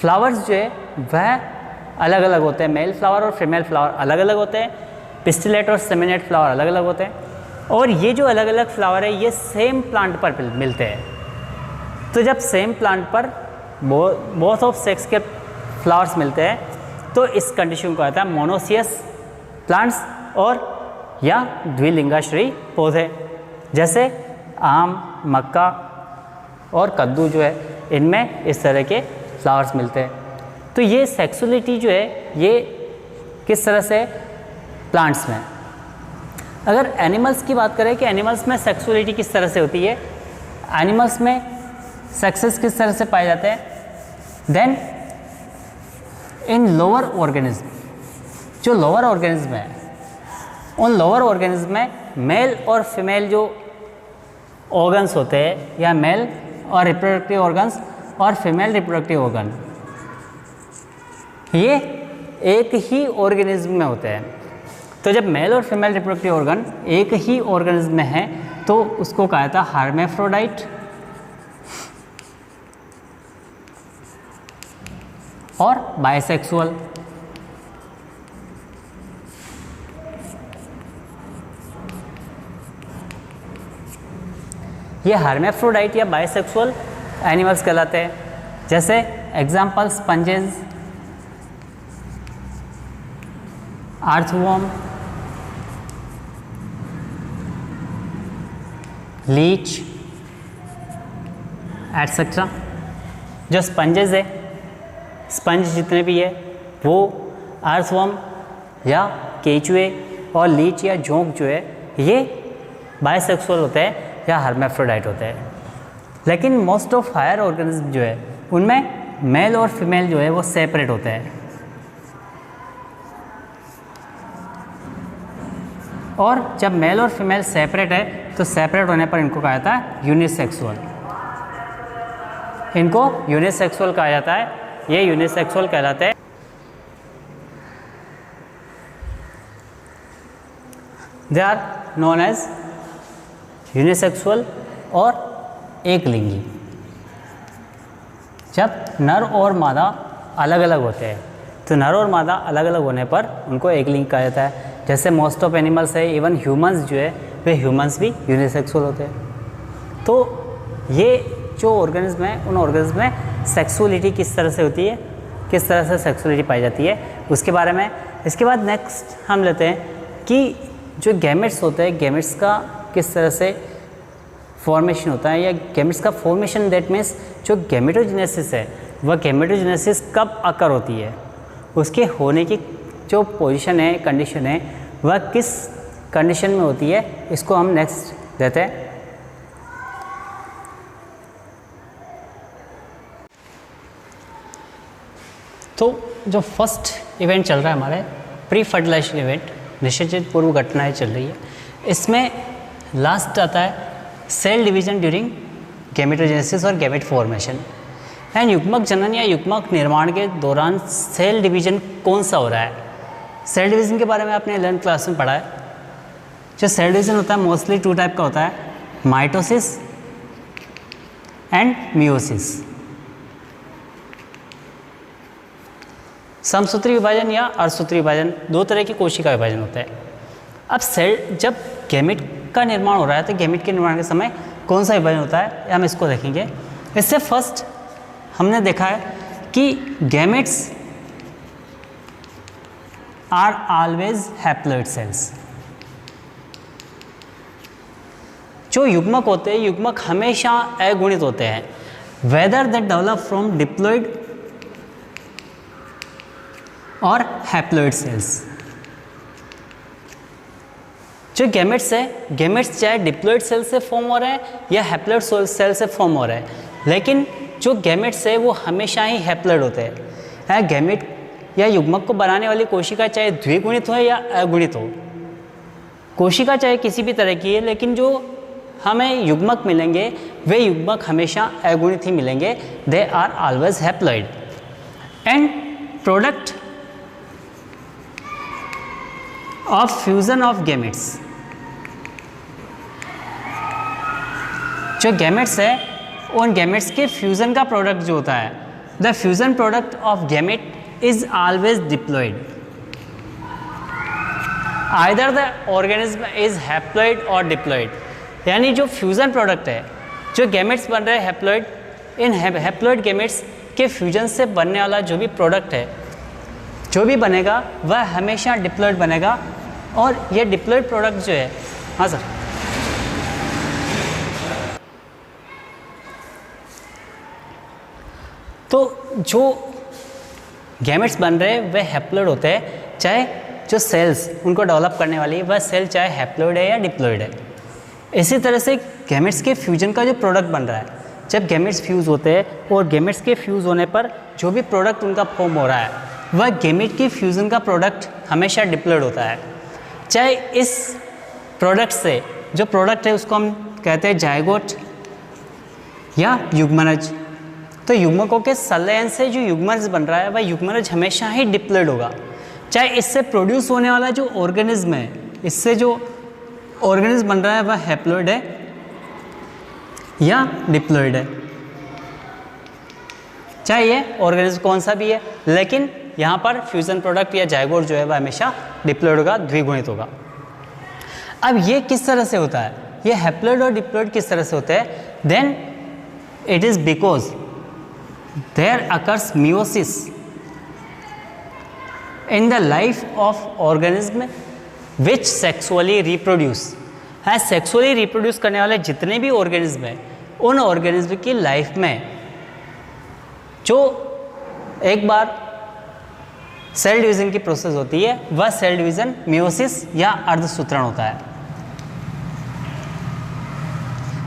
फ्लावर्स जो है वह अलग अलग होते हैं, मेल फ्लावर और फीमेल फ्लावर अलग अलग होते हैं, पिस्टिलेट और सेमिनेट फ्लावर अलग अलग होते हैं, और ये जो अलग अलग फ्लावर है ये सेम प्लांट पर मिलते हैं। तो जब सेम प्लांट पर बोथ ऑफ सेक्स के फ्लावर्स मिलते हैं तो इस कंडीशन को आता है मोनोसियस प्लांट्स और या द्विलिंगाश्रयी पौधे, जैसे आम, मक्का और कद्दू जो है इनमें इस तरह के फ्लावर्स मिलते हैं। तो ये सेक्सुअलिटी जो है ये किस तरह से प्लांट्स में। अगर एनिमल्स की बात करें कि एनिमल्स में सेक्सुअलिटी किस तरह से होती है, एनिमल्स में सेक्सेस किस तरह से पाए जाते हैं, देन इन लोअर ऑर्गेनिज्म, जो लोअर ऑर्गेनिज्म है उन लोअर ऑर्गेनिज्म में मेल और फीमेल जो ऑर्गन्स होते हैं या मेल और रिप्रोडक्टिव ऑर्गन्स और फीमेल रिप्रोडक्टिव ऑर्गन ये एक ही ऑर्गेनिज्म में होते हैं। तो जब मेल और फीमेल रिप्रोडक्टिव ऑर्गन एक ही ऑर्गेनिज्म में है तो उसको कहा जाता है हर्मेफ्रोडाइट और बाइसेक्सुअल। ये हर्मेफ्रोडाइट या बाइसेक्सुअल एनिमल्स कहलाते हैं। जैसे example sponges, earthworm, leech etcetera. जो स्पंजेस है, स्पंज जितने भी है वो अर्थवर्म या केचुए और लीच या जोंक जो है ये बाइसेक्सुअल होते हैं या हर्मेफ्रोडाइट होते हैं। लेकिन मोस्ट ऑफ हायर ऑर्गेनिज्म जो है उनमें मेल और फीमेल जो है वो सेपरेट होते हैं, और जब मेल और फीमेल सेपरेट है तो सेपरेट होने पर इनको कहा जाता है यूनिसेक्सुअल। इनको यूनिसेक्सुअल कहा जाता है, ये यूनिसेक्सुअल कहलाते हैं। They are known as unisexual और एक लिंगी। जब नर और मादा अलग अलग होते हैं तो नर और मादा अलग अलग होने पर उनको एक लिंग कहा जाता है। जैसे मोस्ट ऑफ एनिमल्स है, इवन ह्यूमंस जो है वे ह्यूमंस भी यूनिसेक्सुअल होते हैं। तो ये जो ऑर्गेनिज्म है उन ऑर्गेनिज्म में सेक्सुअलिटी किस तरह से होती है, किस तरह से सेक्सुअलिटी पाई जाती है उसके बारे में। इसके बाद नेक्स्ट हम लेते हैं कि जो गैमेट्स होते हैं, गैमेट्स का किस तरह से फॉर्मेशन होता है, या गैमेट्स का फॉर्मेशन, दैट मीन्स जो गैमेटोजेनेसिस है वह गैमेटोजेनेसिस कब अकर होती है, उसके होने की जो पोजीशन है, कंडीशन है, वह किस कंडीशन में होती है, इसको हम नेक्स्ट देते हैं। तो जो फर्स्ट इवेंट चल रहा है हमारे प्री फर्टिलाइजेशन इवेंट, निषेचित पूर्व घटनाएं चल रही है, इसमें लास्ट आता है सेल डिवीजन ड्यूरिंग गैमेटोजेनेसिस और गैमेट फॉर्मेशन। एंड युग्मक जनन या युग्मक निर्माण के दौरान सेल डिवीजन कौन सा हो रहा है? सेल डिवीजन के बारे में आपने 11th क्लास में पढ़ा है। जो सेल डिवीजन होता है मोस्टली 2 टाइप का होता है, माइटोसिस एंड मियोसिस। समसूत्री विभाजन या अर्धसूत्री विभाजन, 2 तरह की कोशिका विभाजन होता है। अब सेल जब गैमेट का निर्माण हो रहा है तो गैमेट के निर्माण के समय कौन सा विभाजन होता है, हम इसको देखेंगे। इससे फर्स्ट हमने देखा है कि gametes are always haploid cells. जो युग्मक होते हैं, युग्मक हमेशा अगुणित होते हैं, whether that develop from diploid और हैप्लॉइड सेल्स। जो गैमेट्स है, गैमेट्स चाहे डिप्लॉइड सेल से फॉर्म हो रहे हैं या हैप्लॉइड सेल से फॉर्म हो रहे हैं, लेकिन जो गैमेट्स है वो हमेशा ही हैप्लॉइड होते हैं। गैमेट या युग्मक को बनाने वाली कोशिका चाहे द्विगुणित हो या अगुणित हो, कोशिका चाहे किसी भी तरह की है, लेकिन जो हमें युग्मक मिलेंगे वे युग्मक हमेशा अगुणित ही मिलेंगे। They are always haploid. And product of fusion of gametes, जो गैमेट्स है उन गैमेट्स के फ्यूजन का प्रोडक्ट जो होता है, the fusion product of gamete is always diploid. Either the organism is haploid और डिप्लॉइड। यानी जो फ्यूजन प्रोडक्ट है, जो गैमेट्स बन रहे हैं हैप्लॉइड, इन हैप्लॉइड गैमेट्स के फ्यूजन से बनने वाला जो भी प्रोडक्ट है, जो भी बनेगा वह हमेशा डिप्लॉइड बनेगा। और ये डिप्लॉइड प्रोडक्ट जो है, हाँ सर, तो जो गैमेट्स बन रहे हैं वे हैप्लॉइड होते हैं, चाहे जो सेल्स उनको डेवलप करने वाली वह सेल चाहे हैप्लॉइड है या डिप्लॉइड है। इसी तरह से गैमेट्स के फ्यूजन का जो प्रोडक्ट बन रहा है, जब गैमेट्स फ्यूज़ होते हैं और गैमेट्स के फ्यूज़ होने पर जो भी प्रोडक्ट उनका फॉर्म हो रहा है वह गैमेट की फ्यूज़न का प्रोडक्ट हमेशा डिप्लॉइड होता है। चाहे इस प्रोडक्ट से जो प्रोडक्ट है उसको हम कहते हैं जायगोट या युग्मनज। तो युग्मकों के संलयन से जो युग्मनज बन रहा है वह युग्मनज हमेशा ही डिप्लॉइड होगा। चाहे इससे प्रोड्यूस होने वाला जो ऑर्गेनिज्म है, इससे जो ऑर्गेनिज्म बन रहा है वह हैप्लॉइड है या डिप्लॉइड है, चाहे ये ऑर्गेनिज्म कौन सा भी है, लेकिन यहाँ पर फ्यूजन प्रोडक्ट या जायगोट जो है वह हमेशा डिप्लॉइड होगा, द्विगुणित होगा। अब ये किस तरह से होता है, ये हैप्लॉइड और डिप्लॉइड किस तरह से होते हैं? Then it is because there occurs meiosis in the life of organism which sexually reproduce. है, सेक्सुअली रिप्रोड्यूस करने वाले जितने भी ऑर्गेनिज्म हैं, उन ऑर्गेनिज्म की लाइफ में जो एक बार सेल डिवीजन की प्रोसेस होती है वह सेल डिवीजन मियोसिस या अर्धसूत्रण होता है।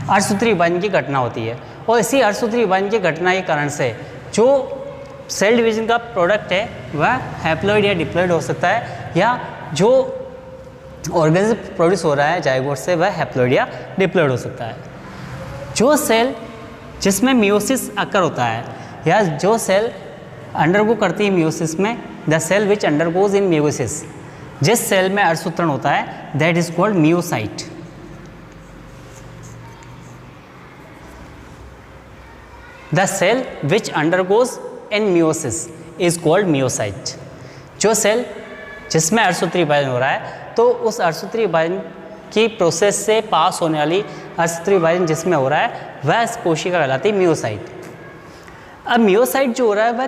अर्धसूत्री विभाजन की घटना होती है और इसी अर्धसूत्री विभाजन की घटना के कारण से जो सेल डिवीजन का प्रोडक्ट है वह हैप्लॉइड या डिप्लॉइड हो सकता है, या जो ऑर्गेनिज्म प्रोड्यूस हो रहा है जायगोट से वह हैप्लॉइड या डिप्लॉइड हो सकता है। जो सेल जिसमें मियोसिस अकर होता है या जो सेल अंडरगो करती है मियोसिस में, the cell which undergoes in meiosis, जिस सेल में अर्धसूत्रण होता है that is called meiocyte. The cell which undergoes in meiosis is called meiocyte. जो सेल जिसमें अर्धसूत्री विभाजन हो रहा है तो उस अर्धसूत्री विभाजन की प्रोसेस से पास होने वाली अर्धसूत्री विभाजन जिसमें हो रहा है वह कोशिका कहलाती है मियोसाइट। अब मियोसाइट जो हो रहा है वह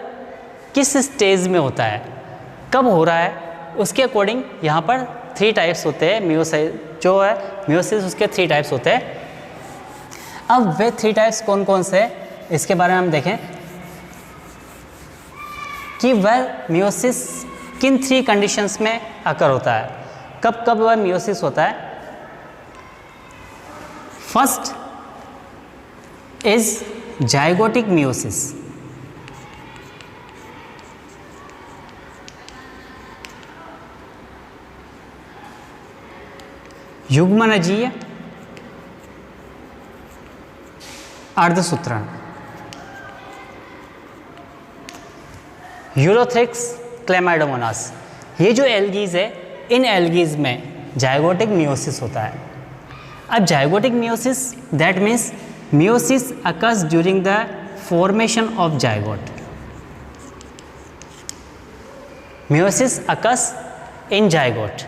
किस स्टेज में होता है, कब हो रहा है, उसके अकॉर्डिंग यहाँ पर 3 टाइप्स होते हैं। मियोसाइट जो है मियोसिस, उसके 3 टाइप्स होते हैं। अब वे 3 टाइप्स कौन कौन से हैं इसके बारे में हम देखें कि वह मियोसिस किन 3 कंडीशंस में अकर होता है, कब कब वह मियोसिस होता है। First is zygotic meiosis. युग्मनजीय अर्धसूत्रण। यूलोथ्रिक्स क्लेमाइडोमोनास, ये जो एल्गीज है, इन एल्गीज में जाइगोटिक मियोसिस होता है। अब zygotic meiosis that means meiosis occurs during the formation of zygote. Meiosis occurs in zygote.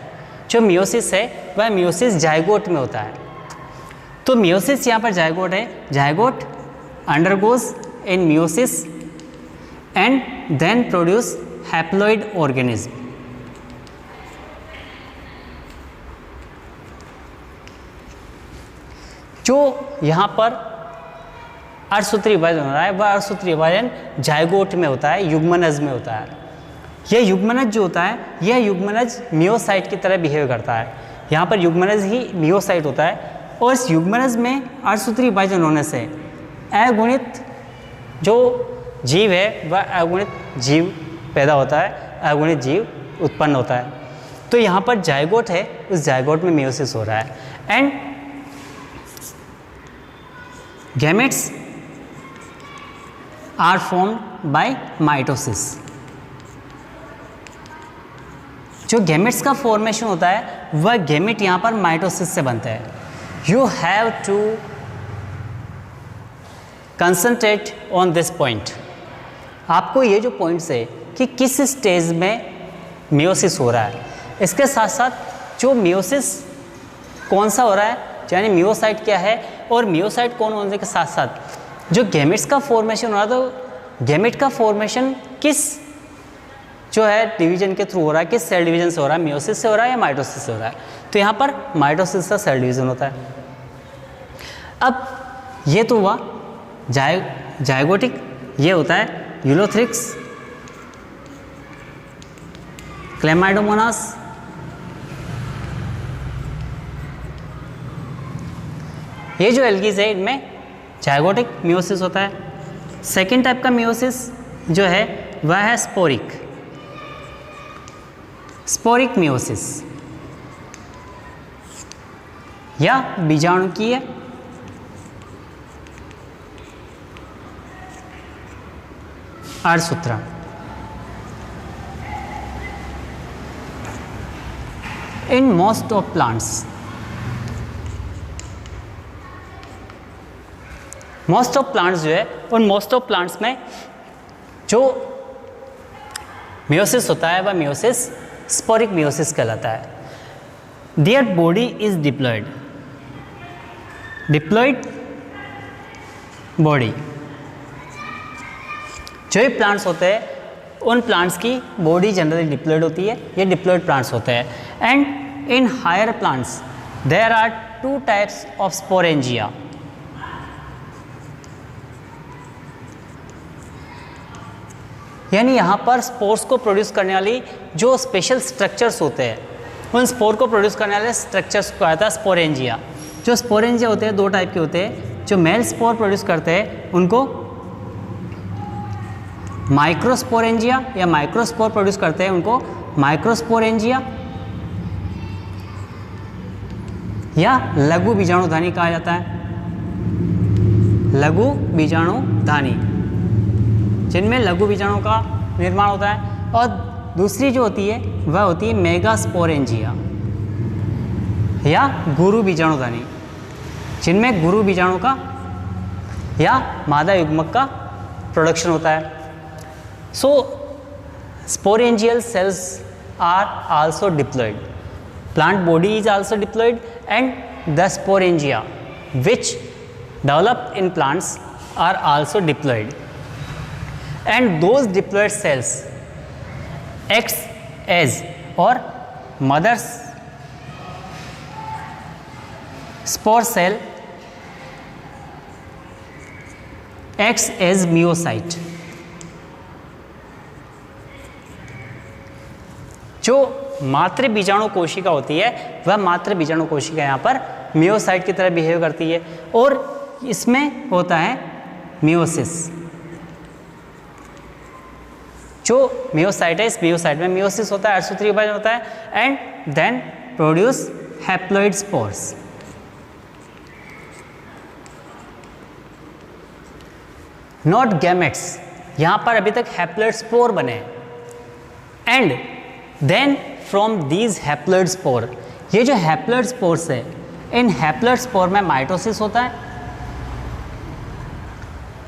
जो मियोसिस है वह मियोसिस जाइगोट में होता है। तो मियोसिस यहाँ पर जाइगोट है, zygote undergoes in meiosis and then produce haploid organism. जो यहाँ पर अर्धसूत्री विभाजन हो रहा है वह अर्धसूत्री विभाजन जाइगोट में होता है, युग्मनज में होता है। यह युग्मनज जो होता है, यह युग्मनज मियोसाइट की तरह बिहेव करता है। यहाँ पर युग्मनज ही मियोसाइट होता है और इस युग्मनज में अर्धसूत्री विभाजन होने से अगुणित जो जीव है वह अगुणित जीव पैदा होता है, अगुणित जीव उत्पन्न होता है। तो यहाँ पर जाइगोट है, उस जाइगोट में मियोसिस हो रहा है and gametes are formed by mitosis. जो गैमेट्स का फॉर्मेशन होता है वह गैमेट यहाँ पर माइटोसिस से बनता है। You have to concentrate on this point. आपको ये जो पॉइंट्स है कि किस स्टेज में मियोसिस हो रहा है, इसके साथ साथ जो मियोसिस कौन सा हो रहा है, यानी मियोसाइट क्या है और मियोसाइट कौन होने के साथ साथ जो गैमेट्स का फॉर्मेशन हो रहा है, तो गैमेट का फॉर्मेशन किस जो है डिवीजन के थ्रू हो रहा है, किस सेल डिवीजन से हो रहा है, मियोसिस से हो रहा है या माइटोसिस से हो रहा है। तो यहाँ पर माइटोसिस का सेल डिवीजन होता है। अब ये तो हुआ जाइगोटिक, ये होता है यूलोथ्रिक्स क्लेमाइडोमोनास, ये जो एल्गीज है इनमें जाइगोटिक मियोसिस होता है। सेकेंड टाइप का मियोसिस जो है वह है स्पोरिक मियोसिस या बीजाणुकीय अर्धसूत्रण। In most of plants, most of plants जो है उन मोस्ट ऑफ प्लांट्स में जो मियोसिस होता है वह मियोसिस स्पोरिक मियोसिस कहलाता है। Their body is diploid, diploid body. जो भी प्लांट्स होते हैं उन प्लांट्स की बॉडी जनरली डिप्लॉयड होती है, ये डिप्लॉयड प्लांट्स होते हैं। And in higher plants there are two types of sporangia. यानी यहाँ पर स्पोर्स को प्रोड्यूस करने वाली जो स्पेशल स्ट्रक्चर्स होते हैं, उन स्पोर को प्रोड्यूस करने वाले स्ट्रक्चर्स को कहता है स्पोरेंजिया। जो स्पोरेंजिया होते हैं दो टाइप के होते हैं। जो मेल स्पोर प्रोड्यूस करते हैं उनको माइक्रोस्पोरेंजिया या माइक्रोस्पोर प्रोड्यूस करते हैं उनको माइक्रोस्पोरेंजिया या लघु बीजाणुधानी कहा जाता है। लघु बीजाणुधानी जिनमें लघु बीजाणु का निर्माण होता है। और दूसरी जो होती है वह होती है मेगास्पोरेंजिया या गुरु बीजाणुधानी, जिनमें गुरु बीजाणु का या मादा युग्मक का प्रोडक्शन होता है। So sporangial cells are also diploid, plant body is also diploid and the sporangia which developed in plants are also diploid, and those diploid cells acts as or mother's spore cell acts as myocyte। जो मातृ बीजाणु कोशिका होती है वह मातृ बीजाणु कोशिका यहाँ पर मियोसाइट की तरह बिहेव करती है और इसमें होता है मियोसिस। जो मियोसाइट है इस मियोसाइट में मियोसिस होता है, अर्धसूत्री विभाजन होता है and then produce haploid spores. Not gametes, यहाँ पर अभी तक haploid spore बने हैं। And then from these haploid spore, ये जो haploid spores है, इन haploid spore में माइटोसिस होता है,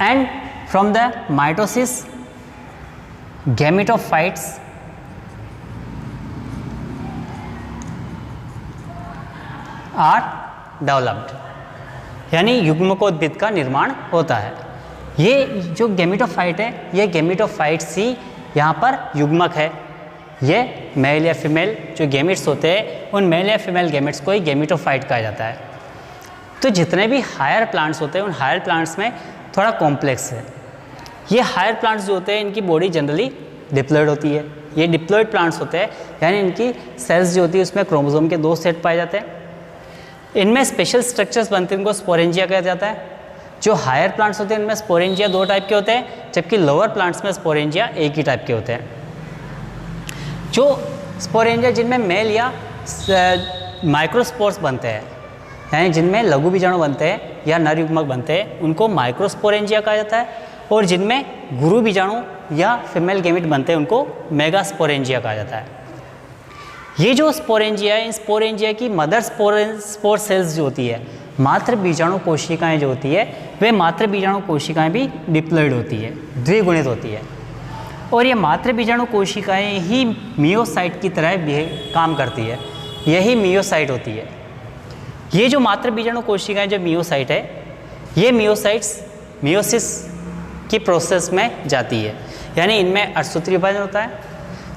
and from the mitosis gametophytes are developed, यानी युग्मकोद्भिद का निर्माण होता है। ये जो गेमिटोफाइट है, ये गेमिटोफाइट्स ही यहाँ पर युग्मक है। ये मेल या फीमेल जो गेमिट्स होते हैं, उन मेल या फीमेल गेमिट्स को ही गेमिटोफाइट कहा जाता है। तो जितने भी हायर प्लांट्स होते हैं, उन हायर प्लांट्स में थोड़ा कॉम्प्लेक्स है। ये हायर प्लांट्स जो होते हैं, इनकी बॉडी जनरली डिप्लॉयड होती है। ये डिप्लॉयड प्लांट्स होते हैं, यानी इनकी सेल्स जो होती है उसमें क्रोमोसोम के 2 सेट पाए जाते हैं। इनमें स्पेशल स्ट्रक्चर्स बनते हैं, इनको स्पोरेंजिया कहा जाता है। जो हायर प्लांट्स होते हैं इनमें स्पोरेंजिया 2 टाइप के होते हैं, जबकि लोअर प्लांट्स में स्पोरेंजिया एक ही टाइप के होते हैं। जो स्पोरेंजिया जिनमें मेल या माइक्रोस्पोर्स बनते हैं, यानी जिनमें लघु बीजाणु बनते हैं या नर युग्मक बनते हैं, उनको माइक्रोस्पोरेंजिया कहा जाता है। और जिनमें गुरु बीजाणु या फीमेल गेमिट बनते हैं, उनको मेगास्पोरेंजिया कहा जाता है। ये जो स्पोरेंजिया है, इन स्पोरेंजिया की मदर स्पोर सेल्स जो होती है, मात्र बीजाणु कोशिकाएं जो होती है, वे मात्र बीजाणु कोशिकाएं भी डिप्लॉयड होती है, द्विगुणित होती है। और ये मात्र बीजाणु कोशिकाएं ही मियोसाइट की तरह काम करती है, यही मियोसाइट होती है। ये जो मात्र बीजाणु कोशिकाएं जो मियोसाइट है, ये मियोसाइट्स मियोसिस की प्रोसेस में जाती है, यानी इनमें अर्धसूत्रीय विभाजन होता है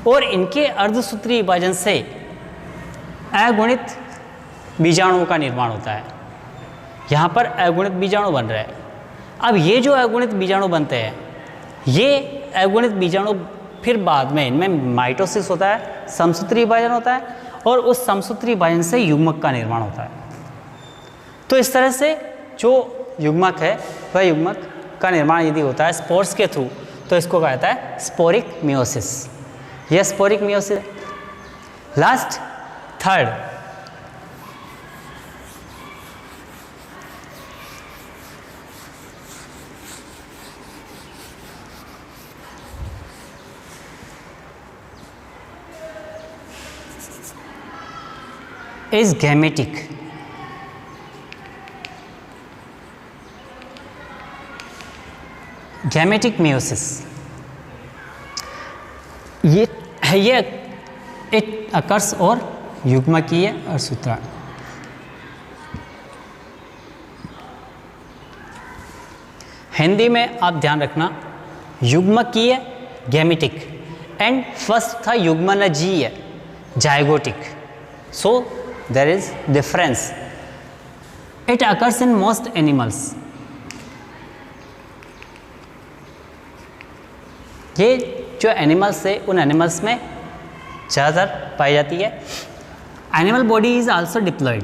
और इनके अर्धसूत्रीय विभाजन से अगुणित बीजाणुओं का निर्माण होता है। यहाँ पर अगुणित बीजाणु बन रहे हैं। अब ये जो अगुणित बीजाणु बनते हैं, ये अगुणित बीजाणु फिर बाद में इनमें माइटोसिस होता है, समसूत्री विभाजन होता है, और उस समसूत्री विभाजन से युग्मक का निर्माण होता है। तो इस तरह से जो युग्मक है, वह युग्मक का निर्माण यदि होता है स्पोर्स के थ्रू, तो इसको कहा जाता है स्पोरिक मियोसिस। यह sporic meiosis. Last third, is gametic. Gametic meiosis, ये it occurs और युग्मकीय अर्धसूत्रण। हिंदी में आप ध्यान रखना, युग्मकीय गैमेटिक एंड फर्स्ट था युग्मनजीय zygotic. So there is difference. It occurs in most animals. ये जो एनिमल्स है, उन एनिमल्स में ज़्यादातर पाई जाती है। Animal body is also diploid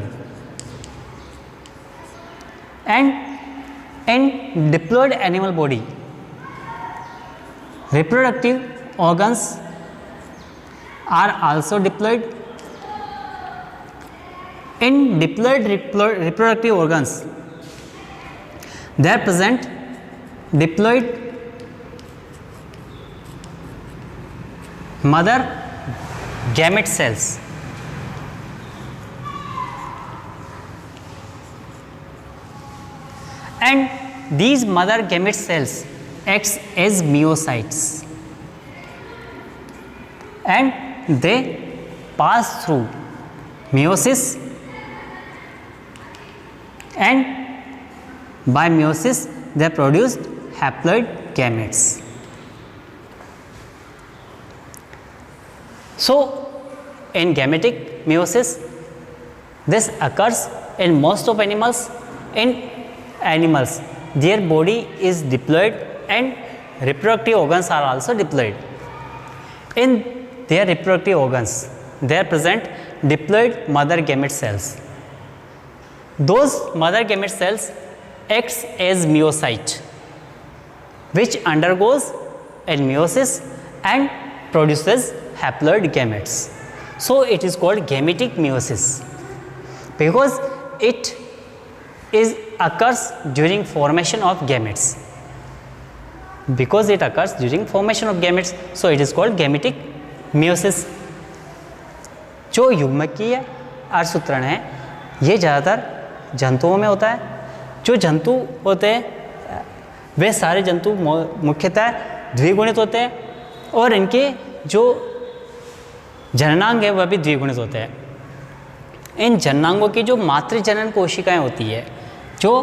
and in diploid animal body reproductive organs are also diploid. In diploid reproductive organs, there present diploid mother gamete cells and these mother gamete cells acts as myocytes and they pass through meiosis and by meiosis they produced haploid gametes. So in gametic meiosis, this occurs in most of animals. In animals, their body is diploid and reproductive organs are also diploid. In their reproductive organs, they are present diploid mother gamete cells. Those mother gamete cells acts as myocyte, which undergoes a meiosis and produces haploid gametes. So it is called gametic meiosis. Because it is occurs during formation of gametes, because it occurs during formation of gametes, so it is called gametic meiosis. जो युग्मकीय अर्धसूत्रण है ये ज़्यादातर जंतुओं में होता है। जो जंतु होते हैं वे सारे जंतु मुख्यतः द्विगुणित होते हैं और इनके जो जननांग है वह भी द्विगुणित होते हैं। इन जननांगों की जो मातृ जनन कोशिकाएं होती है, जो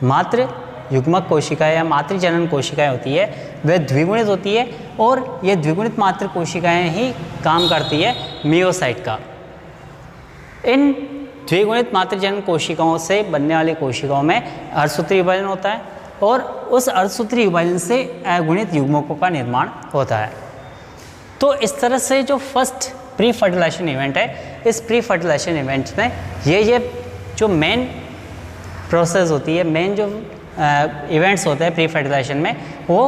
मातृ युग्मक कोशिकाएं या मातृ जनन कोशिकाएं होती है वह द्विगुणित होती है और ये द्विगुणित मातृ कोशिकाएं ही काम करती है मियोसाइट का। इन द्विगुणित मातृ जनन कोशिकाओं से बनने वाली कोशिकाओं में अर्धसूत्री विभाजन होता है और उस अर्धसूत्री विभाजन से अगुणित युग्मकों का निर्माण होता है। तो इस तरह से जो फर्स्ट प्री फर्टिलाइजेशन इवेंट है, इस प्री फर्टिलाइजेशन इवेंट में ये जो मेन प्रोसेस होती है, मेन जो इवेंट्स होते हैं प्री फर्टिलाइजेशन में, वो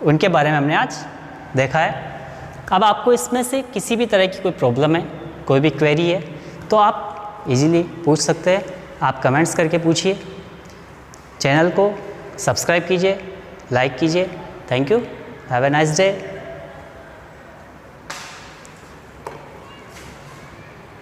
उनके बारे में हमने आज देखा है। अब आपको इसमें से किसी भी तरह की कोई प्रॉब्लम है, कोई भी क्वेरी है, तो आप इजीली पूछ सकते हैं। आप कमेंट्स करके पूछिए। चैनल को सब्सक्राइब कीजिए, लाइक कीजिए। Thank you, have a nice day.